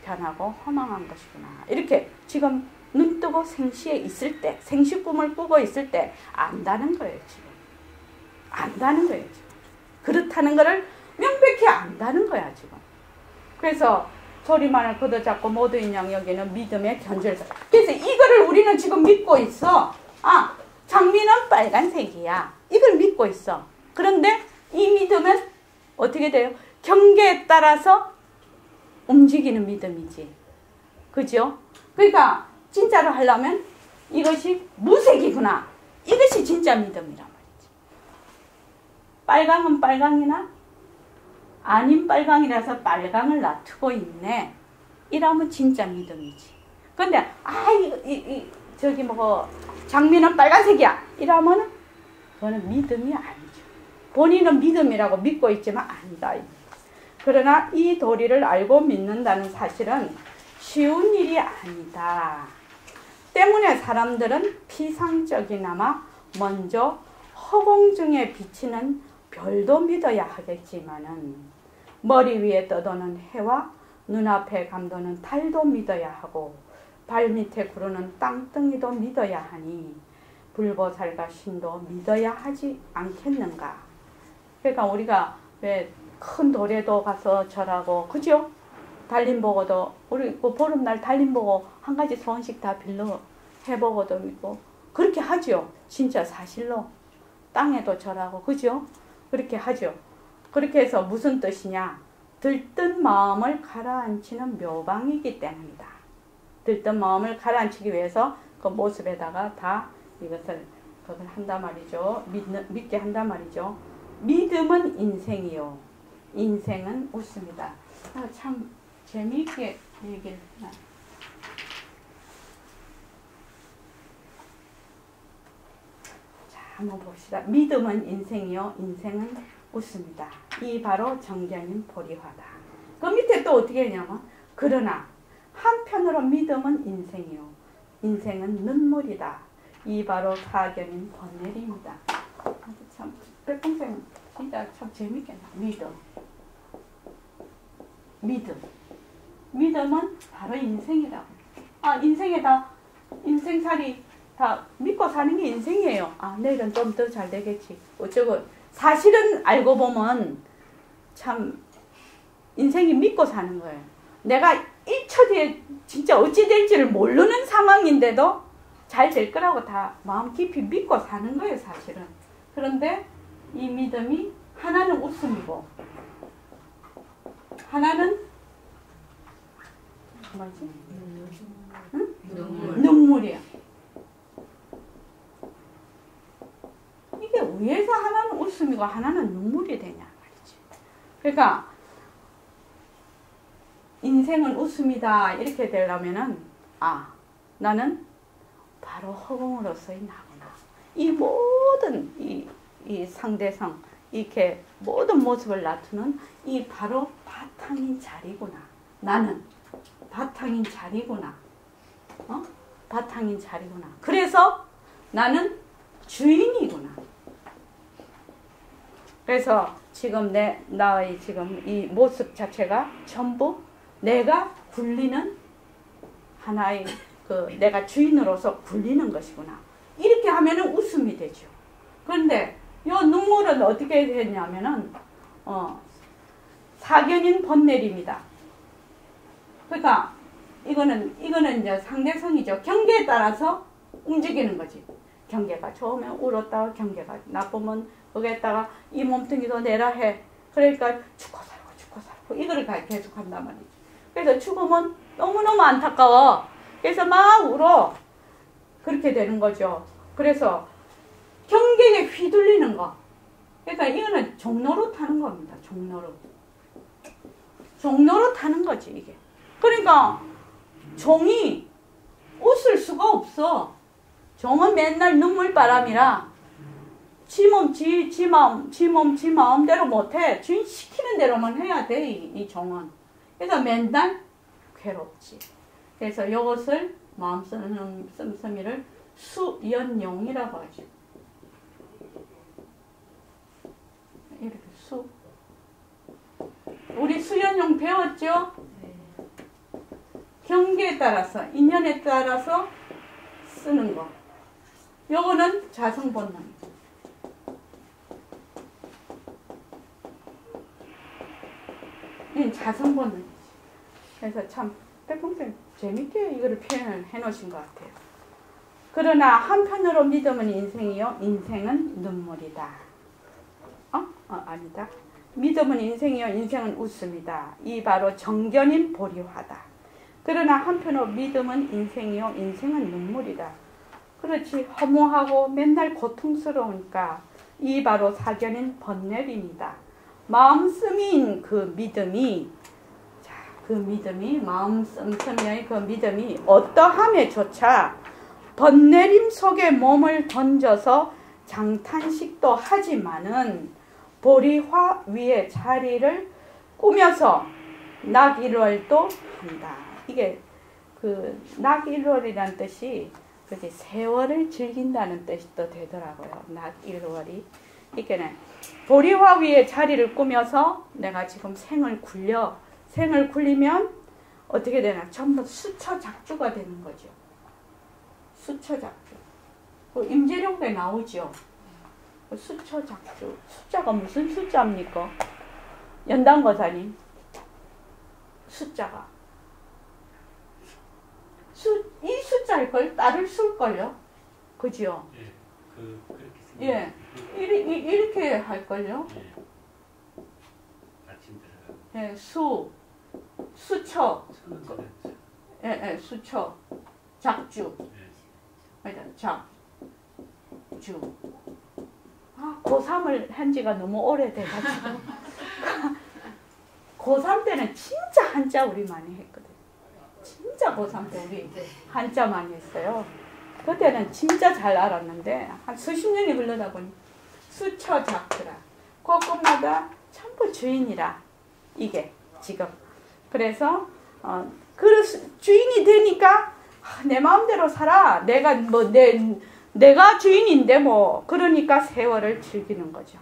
변하고 허망한 것이구나. 이렇게 지금 눈 뜨고 생시에 있을 때, 생시 꿈을 꾸고 있을 때 안다는 거예요. 지금 안다는 거예요. 지금. 그렇다는 거를 명백히 안다는 거야 지금. 그래서 소리만을 걷어잡고 모두 인양 여기는 믿음의 견절사. 그래서 이거를 우리는 지금 믿고 있어. 장미는 빨간색이야. 이걸 믿고 있어. 그런데 이 믿음은 어떻게 돼요? 경계에 따라서 움직이는 믿음이지. 그죠? 그러니까 진짜로 하려면 이것이 무색이구나. 이것이 진짜 믿음이란 말이지. 빨강은 빨강이나 아닌 빨강이라서 빨강을 놔두고 있네. 이러면 진짜 믿음이지. 근데 저기 장미는 빨간색이야. 이러면은 그거는 믿음이 아니죠. 본인은 믿음이라고 믿고 있지만 아니다. 그러나 이 도리를 알고 믿는다는 사실은 쉬운 일이 아니다. 때문에 사람들은 피상적이나마 먼저 허공중에 비치는 별도 믿어야 하겠지만은 머리 위에 떠도는 해와 눈앞에 감도는 달도 믿어야 하고 발밑에 구르는 땅덩이도 믿어야 하니 불보살과 신도 믿어야 하지 않겠는가. 그러니까 우리가 왜 큰 도래도 가서 절하고 그죠? 달림 보고도 우리 그 보름날 달림 보고 한 가지 소원씩 다 빌려 해보고도 믿고 그렇게 하죠. 진짜 사실로 땅에도 절하고 그죠? 그렇게 하죠. 그렇게 해서 무슨 뜻이냐? 들뜬 마음을 가라앉히는 묘방이기 때문이다. 들뜬 마음을 가라앉히기 위해서 그 모습에다가 다 이것을 그걸 한단 말이죠. 믿게 한단 말이죠. 믿음은 인생이요. 인생은 웃습니다. 참 재미있게 얘기를 하나. 자, 한번 봅시다. 믿음은 인생이요. 인생은 웃습니다. 이 바로 정견인 보리화다. 그 밑에 또 어떻게 했냐면 그러나 한편으로 믿음은 인생이요. 인생은 눈물이다. 이 바로 사견인 번뇌입니다. 참 백봉생 진짜 참 재밌겠다. 믿음은 바로 인생이라고. 인생에다 인생살이 다 믿고 사는 게 인생이에요. 내일은 좀 더 잘 되겠지. 어쩌고. 사실은 알고 보면 참 인생이 믿고 사는 거예요. 내가 1초 뒤에 진짜 어찌 될지를 모르는 상황인데도 잘 될 거라고 다 마음 깊이 믿고 사는 거예요, 사실은. 그런데 이 믿음이 하나는 웃음이고 하나는 뭐지? 응? 눈물이야. 이게 위에서 하나는 웃음이고 하나는 눈물이 되냐 말이지. 그러니까 인생은 웃음이다 이렇게 되려면은 나는 바로 허공으로서의 나구나. 이 모든 이 상대성 이렇게 모든 모습을 나타내는 이 바로 바탕인 자리구나. 나는 바탕인 자리구나. 바탕인 자리구나. 그래서 나는 주인이구나. 그래서 지금 나의 지금 이 모습 자체가 전부 내가 굴리는 하나의 내가 주인으로서 굴리는 것이구나. 이렇게 하면은 웃음이 되죠. 그런데 이 눈물은 어떻게 되냐면은 사견인 번뇌입니다. 그러니까 이거는 이제 상대성이죠. 경계에 따라서 움직이는 거지. 경계가 좋으면 울었다가 경계가 나쁘면 거기에다가 이 몸뚱이도 내라 해. 그러니까 죽고 살고 이거를 계속 한단 말이지. 그래서 죽으면 너무너무 안타까워. 그래서 막 울어. 그렇게 되는 거죠. 그래서 경계에 휘둘리는 거. 그러니까 이거는 종로로 타는 겁니다. 종로로 타는 거지 이게. 그러니까 종이 웃을 수가 없어. 종은 맨날 눈물바람이라 지 마음대로 못해. 주인 시키는 대로만 해야 돼. 이 종은. 그래서 맨날 괴롭지. 그래서 이것을 마음 쓰는 씀씀이를 수연용이라고 하죠. 이렇게 우리 수연용 배웠죠? 경계에 따라서 인연에 따라서 쓰는 거. 요거는 자성본능. 자성본능이지. 그래서 참 백봉생 재밌게 이거를 표현을 해놓으신 것 같아요. 그러나 한편으로 믿음은 인생이요. 인생은 눈물이다. 아니다. 믿음은 인생이요. 인생은 웃음이다. 이 바로 정견인 보리화다. 그러나 한편으로 믿음은 인생이요. 인생은 눈물이다. 그렇지. 허무하고 맨날 고통스러우니까 이 바로 사견인 번뇌입니다. 마음씀인 그 믿음이 마음 씀씀이의 그 믿음이 어떠함에조차 번뇌림 속에 몸을 던져서 장탄식도 하지만은 보리화 위에 자리를 꾸며서 낙일월도 한다. 이게 그 낙일월이라는 뜻이 그게 세월을 즐긴다는 뜻도 되더라고요. 낙일월이. 이게는 보리화 위에 자리를 꾸며서 내가 지금 생을 굴리면 어떻게 되나? 전부 수처작주가 되는 거죠. 수처작주. 그 임재룡에 나오죠. 수처 작주. 숫자가 무슨 숫자입니까? 연단거사님. 숫자가. 이 숫자를 걸 따를 쓸걸요? 그죠? 예, 그렇게 생각. 예. 이렇게 할걸요? 예. 아침 들어가. 예, 수처. 수는 예, 수처. 작주. 예. 작주. 아, 고3을 한 지가 너무 오래돼가지고. 고3 때는 진짜 한자 우리 많이 했거든. 진짜 고3 때 우리 한자 많이 했어요. 그때는 진짜 잘 알았는데 한 수십 년이 흘러다 보니 수처 작주라. 그것마다 전부 주인이라. 이게 지금. 그래서 주인이 되니까 내 마음대로 살아. 내가 주인인데 뭐. 그러니까 세월을 즐기는 거죠.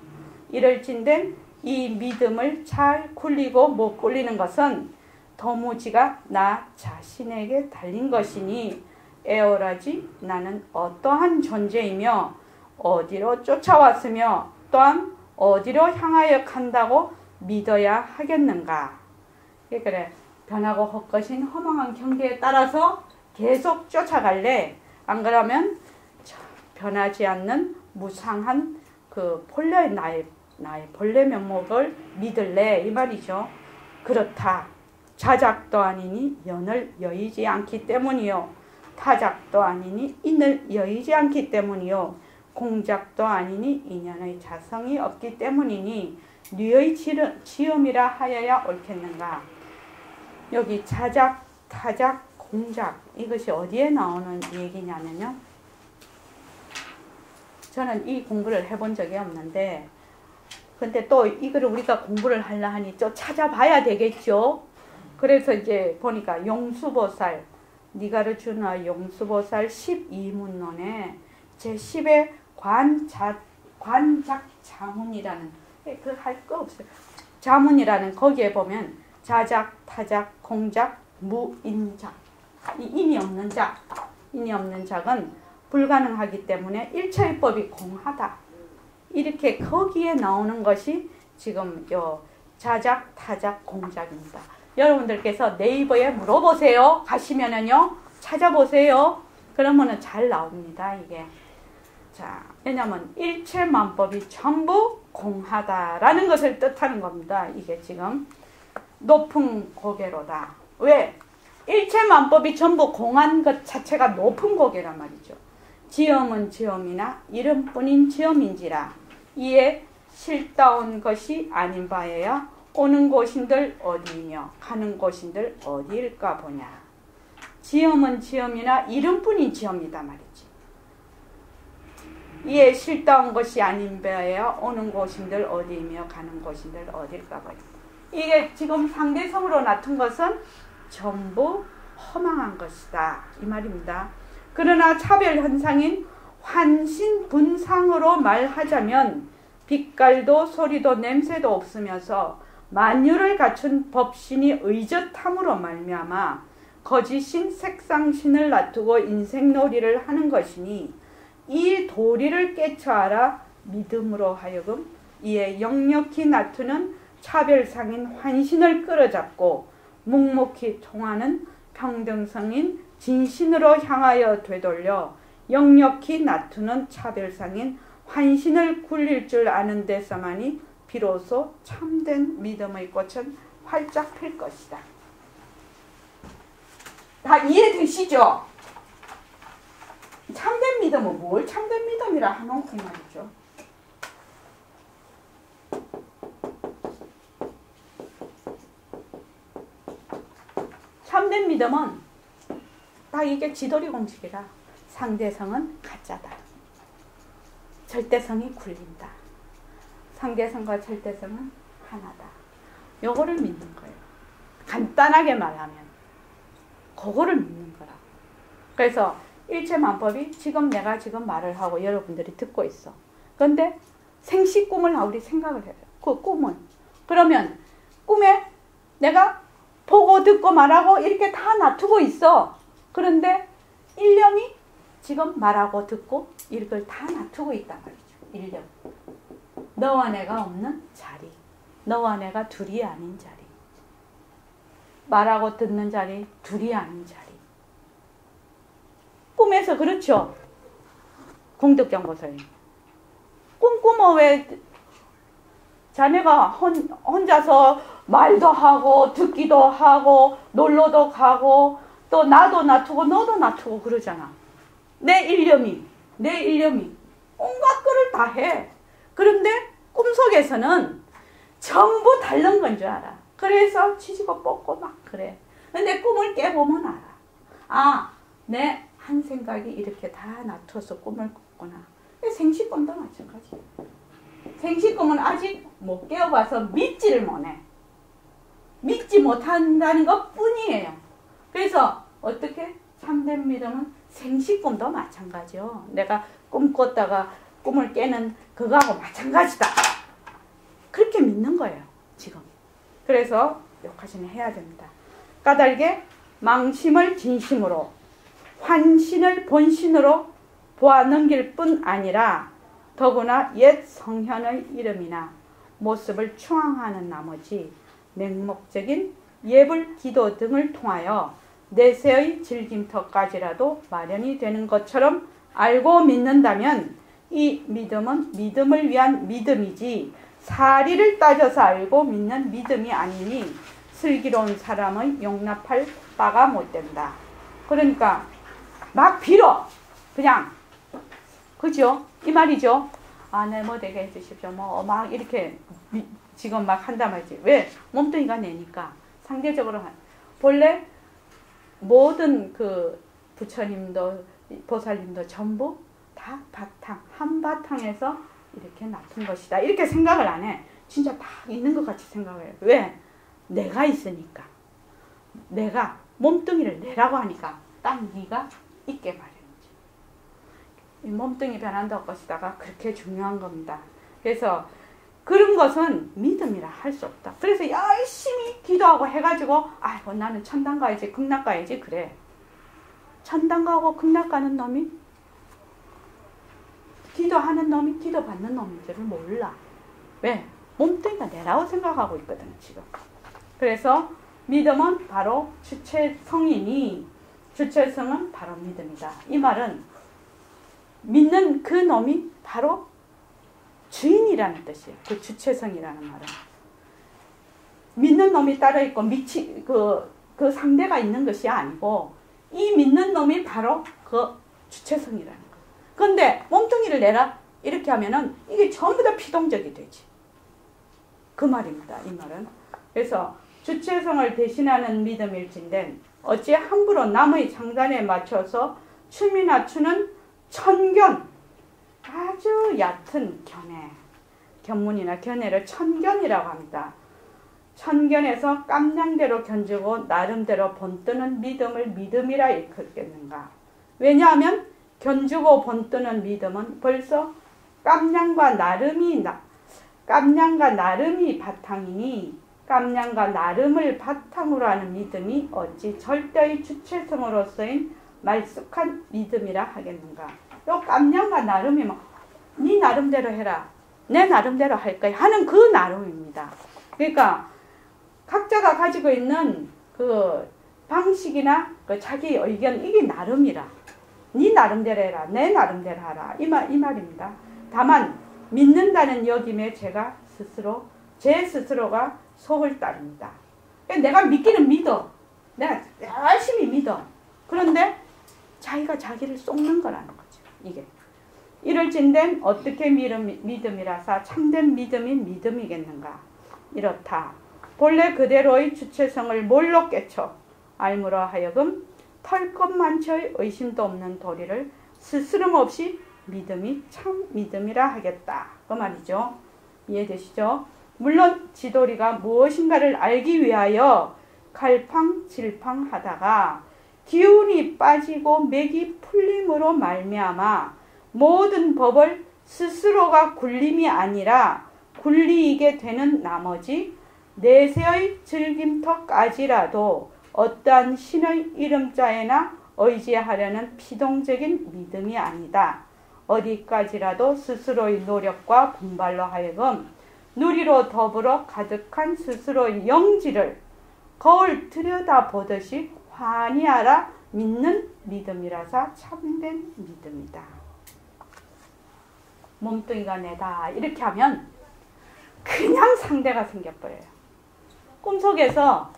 이럴진된 이 믿음을 잘 굴리고 못 굴리는 것은 도무지가 나 자신에게 달린 것이니 애월하지 나는 어떠한 존재이며 어디로 쫓아왔으며 또한 어디로 향하여 간다고 믿어야 하겠는가. 그래 변하고 헛것인 허망한 경계에 따라서 계속 쫓아갈래. 안 그러면 변하지 않는 무상한 그 본래 나의 본래 면목을 믿을래 이 말이죠. 그렇다. 자작도 아니니 연을 여의지 않기 때문이요. 타작도 아니니 인을 여의지 않기 때문이요. 공작도 아니니 인연의 자성이 없기 때문이니 뉘의 지음이라 하여야 옳겠는가. 여기 자작, 타작, 공작 이것이 어디에 나오는 얘기냐면요. 저는 이 공부를 해본 적이 없는데 근데 또 이거를 우리가 공부를 하려 하니 또 찾아봐야 되겠죠. 그래서 이제 보니까 용수보살, 니가르주나 용수보살 12문론에 제10의 관작자문이라는 그 할 거 없어요. 자문이라는 거기에 보면 자작, 타작, 공작, 무인작 이 인이 없는 작, 인이 없는 작은 불가능하기 때문에 일체의 법이 공하다. 이렇게 거기에 나오는 것이 지금 요 자작, 타작, 공작입니다. 여러분들께서 네이버에 물어보세요. 가시면은요 찾아보세요. 그러면은 잘 나옵니다. 이게 자 왜냐면 일체만법이 전부 공하다라는 것을 뜻하는 겁니다. 이게 지금 높은 고개로다. 왜? 일체만법이 전부 공한 것 자체가 높은 고개란 말이죠. 지엄은 지엄이나 이름뿐인 지엄인지라 이에 실다운 것이 아닌 바에야 오는 곳인들 어디이며 가는 곳인들 어디일까 보냐. 지엄은 지엄이나 이름뿐인 지엄이다 말이지. 이에 실다운 것이 아닌 바에야 오는 곳인들 어디이며 가는 곳인들 어디일까 보냐. 이게 지금 상대성으로 나툰 것은 전부 허망한 것이다 이 말입니다. 그러나 차별 현상인 환신분상으로 말하자면 빛깔도 소리도 냄새도 없으면서 만유를 갖춘 법신이 의젓함으로 말미암아 거짓신 색상신을 놔두고 인생놀이를 하는 것이니 이 도리를 깨쳐 알아 믿음으로 하여금 이에 역력히 나투는 차별상인 환신을 끌어잡고 묵묵히 통하는 평등성인 진신으로 향하여 되돌려 역력히 나투는 차별상인 환신을 굴릴 줄 아는 데서만이 비로소 참된 믿음의 꽃은 활짝 필 것이다. 다 이해되시죠? 참된 믿음은 뭘 참된 믿음이라 하는 그 말이죠. 참된 믿음은 다 이게 지도리 공식이라 상대성은 가짜다. 절대성이 굴린다. 상대성과 절대성은 하나다. 요거를 믿는 거예요. 간단하게 말하면 그거를 믿는 거라. 그래서 일체만법이 지금 내가 지금 말을 하고 여러분들이 듣고 있어. 그런데 생시 꿈을 우리 생각을 해요. 그 꿈은 그러면 꿈에 내가 보고 듣고 말하고 이렇게 다 놔두고 있어. 그런데 일념이 지금 말하고 듣고 이걸 다 놔두고 있단 말이죠. 일념. 너와 내가 없는 자리. 너와 내가 둘이 아닌 자리. 말하고 듣는 자리, 둘이 아닌 자리. 꿈에서 그렇죠. 공덕정보서에. 꿈꾸면 왜 자네가 혼자서 말도 하고 듣기도 하고 놀러도 가고 또 나도 놔두고 너도 놔두고 그러잖아. 내 일념이 온갖 거를 다 해. 그런데 꿈속에서는 전부 다른 건 줄 알아. 그래서 치지고 뽑고 막 그래. 근데 꿈을 깨보면 알아. 아, 내 한 생각이 이렇게 다 놔둬서 꿈을 꿨구나. 생시꿈도 마찬가지. 생시꿈은 아직 못 깨어봐서 믿지를 못해. 믿지 못한다는 것 뿐이에요. 그래서 어떻게? 참된 믿음은 생시꿈도 마찬가지요. 내가 꿈 꿨다가 꿈을 깨는 그거하고 마찬가지다. 그렇게 믿는 거예요. 지금. 그래서 여기까지는 해야 됩니다. 까닭에 망심을 진심으로 환신을 본신으로 보아 넘길 뿐 아니라 더구나 옛 성현의 이름이나 모습을 추앙하는 나머지 맹목적인 예불 기도 등을 통하여 내세의 즐김터까지라도 마련이 되는 것처럼 알고 믿는다면 이 믿음은 믿음을 위한 믿음이지 사리를 따져서 알고 믿는 믿음이 아니니 슬기로운 사람의 용납할 바가 못 된다. 그러니까 막 빌어. 그냥. 그죠? 이 말이죠. 아, 네, 뭐 되게 해주십시오. 뭐, 막 이렇게 지금 막 한단 말이지. 왜? 몸뚱이가 내니까. 상대적으로. 본래 모든 그 부처님도, 보살님도 전부 다 바탕, 한바탕에서 이렇게 놔둔 것이다. 이렇게 생각을 안 해. 진짜 다 있는 것 같이 생각을 해요. 왜? 내가 있으니까. 내가 몸뚱이를 내라고 하니까 딱 네가 있게 마련이죠. 이 몸뚱이 변한다고 것이다가 그렇게 중요한 겁니다. 그래서 그런 것은 믿음이라 할 수 없다. 그래서 열심히 기도하고 해가지고 아이고 나는 천당 가야지 극락 가야지 그래. 천당 가고 극락 가는 놈이 기도하는 놈이 기도 받는 놈인 줄을 몰라. 왜? 몸뚱이가 내라고 생각하고 있거든 지금. 그래서 믿음은 바로 주체성이니 주체성은 바로 믿음이다. 이 말은 믿는 그 놈이 바로 주인이라는 뜻이에요. 그 주체성이라는 말은. 믿는 놈이 따로 있고 그 상대가 있는 것이 아니고 이 믿는 놈이 바로 그 주체성이라는 거예요. 그런데 몸뚱이를 내라 이렇게 하면은 이게 전부 다 피동적이 되지. 그 말입니다. 이 말은. 그래서 주체성을 대신하는 믿음일진된 어찌 함부로 남의 장단에 맞춰서 춤이나 추는 천견, 아주 얕은 견해, 견문이나 견해를 천견이라고 합니다. 천견에서 깜냥대로 견주고 나름대로 본뜨는 믿음을 믿음이라 일컫겠는가. 왜냐하면 견주고 본뜨는 믿음은 벌써 깜냥과 나름이 바탕이니 깜냥과 나름을 바탕으로 하는 믿음이 어찌 절대의 주체성으로서인 말쑥한 믿음이라 하겠는가. 또 깜냥과 나름이 네 나름대로 해라. 내 나름대로 할 거야 하는 그 나름입니다. 그러니까 각자가 가지고 있는 그 방식이나 그 자기 의견 이게 나름이라. 네 나름대로 해라. 내 나름대로 하라. 이 말입니다. 다만 믿는다는 여김에 제 스스로가 속을 따릅니다. 내가 믿기는 믿어. 내가 열심히 믿어. 그런데 자기가 자기를 속는 거라는 거죠. 이게. 이럴진된 어떻게 믿음이라사 참된 믿음이 믿음이겠는가. 이렇다. 본래 그대로의 주체성을 몰로 깨쳐 알므로 하여금 털것만쳐의 의심도 없는 도리를 스스럼 없이 믿음이 참 믿음이라 하겠다. 그 말이죠. 이해되시죠? 물론 지도리가 무엇인가를 알기 위하여 갈팡질팡하다가 기운이 빠지고 맥이 풀림으로 말미암아 모든 법을 스스로가 굴림이 아니라 굴리게 되는 나머지 내세의 즐김터까지라도 어떠한 신의 이름자에나 의지하려는 피동적인 믿음이 아니다. 어디까지라도 스스로의 노력과 분발로 하여금 누리로 더불어 가득한 스스로의 영지를 거울 들여다보듯이 환히 알아 믿는 믿음이라서 참된 믿음이다. 몸뚱이가 내다 이렇게 하면 그냥 상대가 생겨버려요. 꿈속에서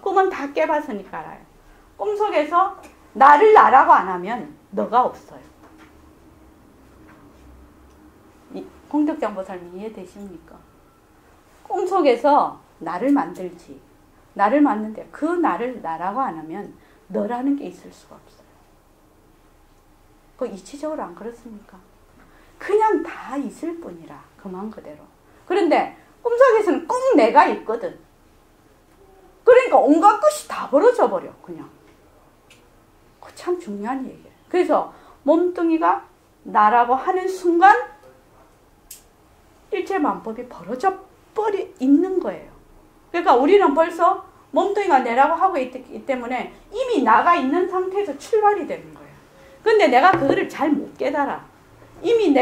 꿈은 다 깨봤으니까 알아요. 꿈속에서 나를 나라고 안 하면 너가 없어요. 공덕장보살님 이해되십니까? 꿈속에서 나를 만들지. 나를 만드는데 그 나를 나라고 안 하면 너라는 게 있을 수가 없어요. 그 이치적으로 안 그렇습니까? 그냥 다 있을 뿐이라 그만 그대로. 그런데 꿈속에서는 꼭 내가 있거든. 그러니까 온갖 것이 다 벌어져 버려 그냥. 그 참 중요한 얘기예요. 그래서 몸뚱이가 나라고 하는 순간 일체만법이 벌어져 있는 거예요. 그러니까 우리는 벌써 몸뚱이가 내라고 하고 있기 때문에 이미 나가 있는 상태에서 출발이 되는 거예요. 근데 내가 그거를 잘 못 깨달아. 이미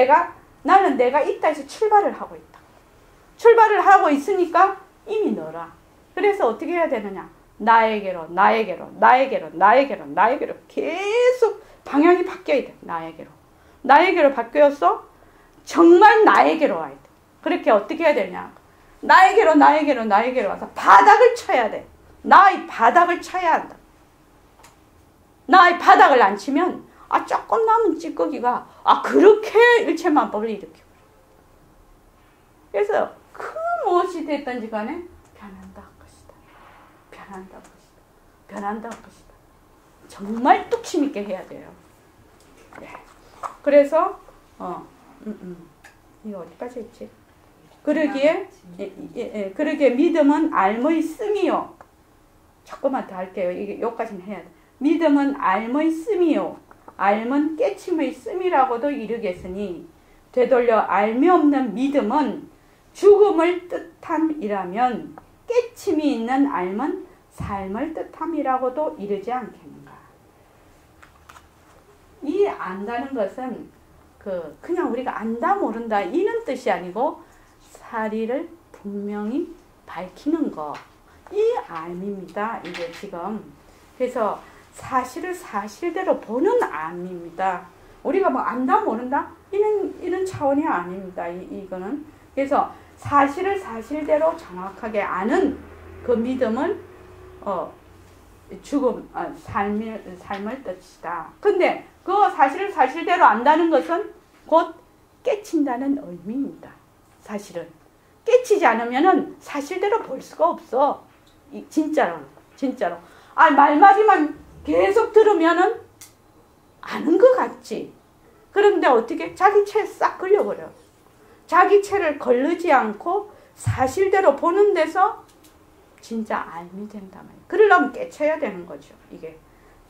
나는 내가 있다 해서 출발을 하고 있다. 출발을 하고 있으니까 이미 너라. 그래서 어떻게 해야 되느냐? 나에게로 계속 방향이 바뀌어야 돼. 나에게로 바뀌어서 정말 나에게로 와야 돼. 그렇게 어떻게 해야 되냐? 나에게로 와서 바닥을 쳐야 돼. 나의 바닥을 쳐야 한다. 나의 바닥을 안 치면 조금 남은 찌꺼기가 그렇게 일체만법을 일으켜. 그래서 그 무엇이 됐든지 간에 변한다 것이다. 정말 뚝심 있게 해야 돼요. 네. 그래서 이거 어디까지 했지? 그러기에 믿음은 알의 씀이요. 조금만 더 할게요. 이게 여기까지는 해야 돼. 믿음은 알의 씀이요. 알은 깨침의 씀이라고도 이르겠으니 되돌려 알미 없는 믿음은 죽음을 뜻함이라면 깨침이 있는 알은 삶을 뜻함이라고도 이르지 않겠는가. 이 안다는 것은 그냥 우리가 안다 모른다 이런 뜻이 아니고 사리를 분명히 밝히는 거. 이 암입니다. 이게 지금. 그래서 사실을 사실대로 보는 암입니다. 우리가 뭐 안다 모른다 이런 차원이 아닙니다. 이거는. 그래서 사실을 사실대로 정확하게 아는 그 믿음은 삶을 뜻이다. 근데 그 사실을 사실대로 안다는 것은 곧 깨친다는 의미입니다. 사실은 깨치지 않으면은 사실대로 볼 수가 없어. 진짜로. 말마디만 계속 들으면은 아는 것 같지. 그런데 어떻게 자기 채에 싹 걸려버려. 자기 채를 걸르지 않고 사실대로 보는 데서 진짜 알미 된다 말이야. 그러려면 깨쳐야 되는 거죠. 이게.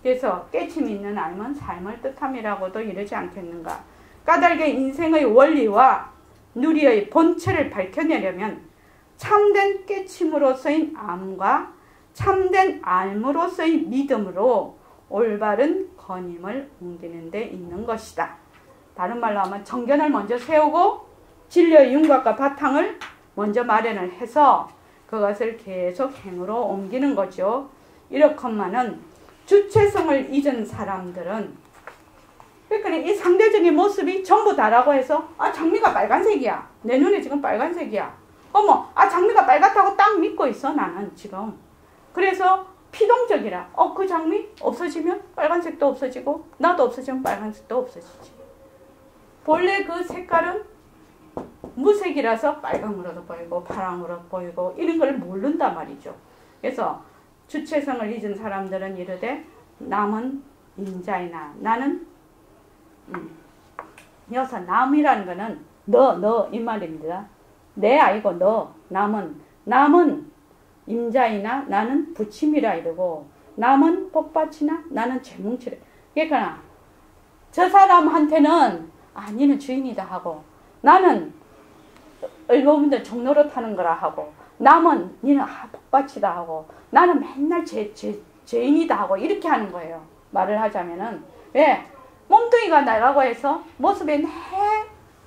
그래서 깨침이 있는 알면 삶을 뜻함이라고도 이르지 않겠는가. 까닭에 인생의 원리와 누리의 본체를 밝혀내려면 참된 깨침으로서의 암과 참된 알므로서의 믿음으로 올바른 건임을 옮기는 데 있는 것이다. 다른 말로 하면 정견을 먼저 세우고 진리의 윤곽과 바탕을 먼저 마련을 해서 그것을 계속 행으로 옮기는 거죠. 이렇건만은 주체성을 잊은 사람들은 그러니까 이 상대적인 모습이 전부 다라고 해서 장미가 빨간색이야. 내 눈에 지금 빨간색이야. 장미가 빨갛다고 딱 믿고 있어 나는 지금. 그래서 피동적이라. 그 장미 없어지면 빨간색도 없어지고 나도 없어지면 빨간색도 없어지지. 본래 그 색깔은 무색이라서 빨강으로도 보이고 파랑으로 보이고 이런 걸 모른단 말이죠. 그래서 주체성을 잊은 사람들은 이르되 남은 인자이나 나는 여기서 남이라는 거는 너 이 말입니다. 내 아이고 너 남은 임자이나 나는 부침이라 이러고 남은 복받치나 나는 재뭉치라. 그러니까 저 사람한테는 니는 주인이다 하고 나는 의료분들 종로로 타는 거라 하고 남은 니는 복받치다 하고 나는 맨날 죄인이다 하고 이렇게 하는 거예요. 말을 하자면은 왜? 몸뚱이가 나라고 해서 모습에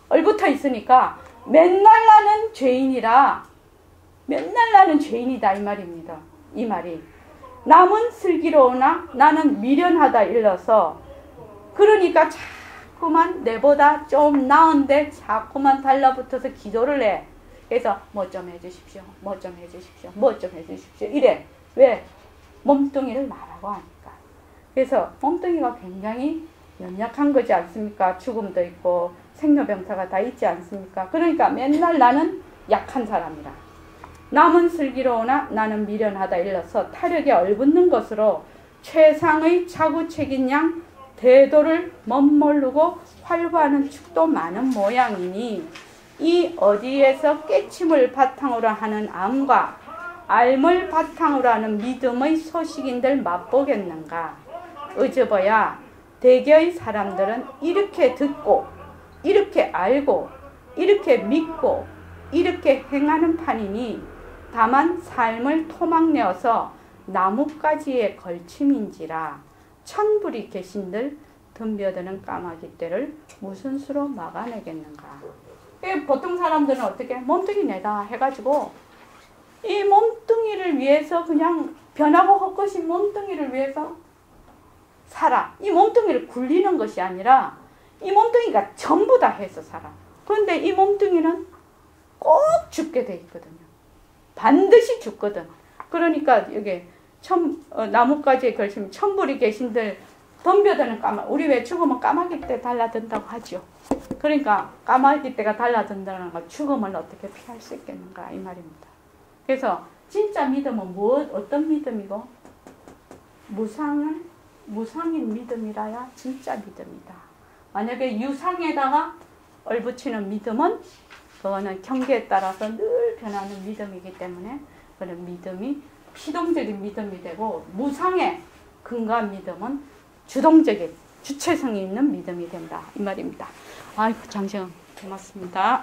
얼붙어 있으니까 맨날 나는 죄인이라, 맨날 나는 죄인이다 이 말입니다. 이 말이 남은 슬기로우나 나는 미련하다 일러서, 그러니까 자꾸만 내보다 좀 나은데 자꾸만 달라붙어서 기도를 해. 그래서 뭐 좀 해주십시오, 뭐 좀 해주십시오, 뭐 좀 해주십시오 이래. 왜? 몸뚱이를 나라고 하니까. 그래서 몸뚱이가 굉장히 연약한 거지 않습니까? 죽음도 있고 생로병사가 다 있지 않습니까? 그러니까 맨날 나는 약한 사람이라, 남은 슬기로우나 나는 미련하다 일러서 타력에 얼붙는 것으로 최상의 자구책인 양 대도를 멋모르고 활보하는 축도 많은 모양이니, 이 어디에서 깨침을 바탕으로 하는 암과 알을 바탕으로 하는 믿음의 소식인들 맛보겠는가. 어저버야 대개의 사람들은 이렇게 듣고 이렇게 알고 이렇게 믿고 이렇게 행하는 판이니, 다만 삶을 토막내어서 나뭇가지에 걸침인지라 천불이 계신들 덤벼드는 까마귀 떼를 무슨 수로 막아내겠는가. 보통 사람들은 어떻게 몸뚱이 내다 해가지고 이 몸뚱이를 위해서 그냥 변하고 헛것인 몸뚱이를 위해서 살아. 이 몸뚱이를 굴리는 것이 아니라 이 몸뚱이가 전부 다 해서 살아. 그런데 이 몸뚱이는 꼭 죽게 돼 있거든요. 반드시 죽거든. 그러니까 여기 나뭇가지에 걸치면 천불이 계신들 덤벼드는 까마귀. 우리 왜 죽으면 까마귀 떼 달라든다고 하죠. 그러니까 까마귀 떼가 달라든다는 건 죽음을 어떻게 피할 수 있겠는가 이 말입니다. 그래서 진짜 믿음은 어떤 믿음이고, 무상인 믿음이라야 진짜 믿음이다. 만약에 유상에다가 얼붙이는 믿음은 그거는 경계에 따라서 늘 변하는 믿음이기 때문에 그런 믿음이 피동적인 믿음이 되고, 무상에 근거한 믿음은 주동적인 주체성이 있는 믿음이 된다 이 말입니다. 아이고 장시간 고맙습니다.